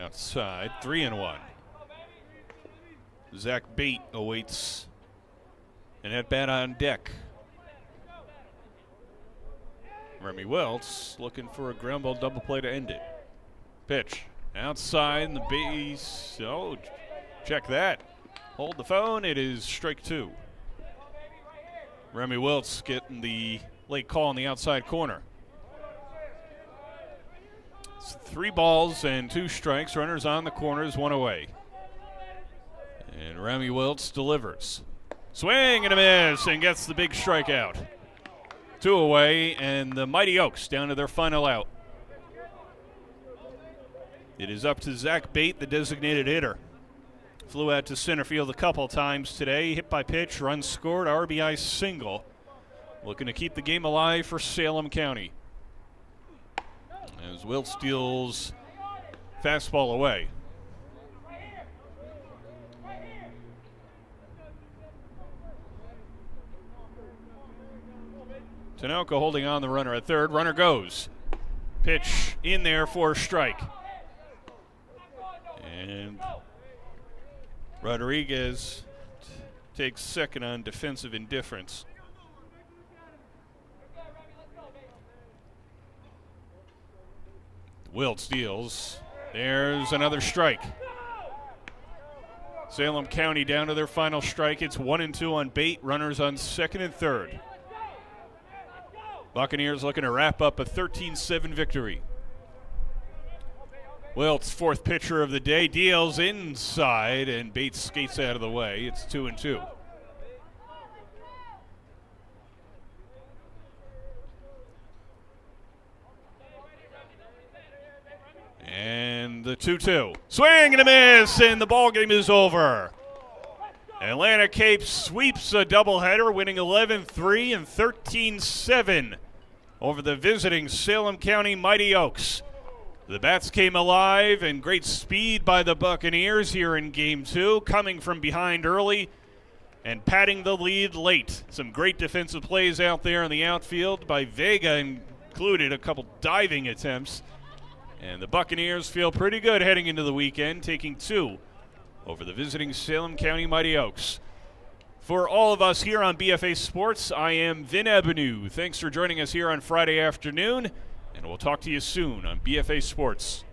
outside, 3-1. Zach Bate awaits an at-bat on deck. Remy Wiltz looking for a ground ball double play to end it. Pitch outside in the base. Oh, check that. Hold the phone. It is strike 2. Remy Wiltz getting the late call on the outside corner. It's 3 balls and 2 strikes. Runners on the corners, 1 away. And Remy Wiltz delivers. Swing and a miss and gets the big strikeout. 2 away, and the Mighty Oaks down to their final out. It is up to Zach Bate, the designated hitter. Flew out to center field a couple times today. Hit by pitch, run scored, RBI single. Looking to keep the game alive for Salem County. As Wilt steals fastball away. Tanoka holding on the runner at third. Runner goes. Pitch in there for a strike. And Rodriguez takes second on defensive indifference. Wilt steals. There's another strike. Salem County down to their final strike. It's 1-2 on Bate. Runners on second and third. Buccaneers looking to wrap up a 13-7 victory. Wilt's fourth pitcher of the day deals inside, and Bates skates out of the way. It's 2-2. And the 2-2. Swing and a miss, and the ball game is over. Atlantic Cape sweeps a doubleheader, winning 11-3 and 13-7 over the visiting Salem County Mighty Oaks. The bats came alive, and great speed by the Buccaneers here in Game 2, coming from behind early and patting the lead late. Some great defensive plays out there in the outfield by Vega, included a couple diving attempts. And the Buccaneers feel pretty good heading into the weekend, taking 2 over the visiting Salem County Mighty Oaks. For all of us here on BFA Sports, I am Vin Avenue. Thanks for joining us here on Friday afternoon, and we'll talk to you soon on BFA Sports.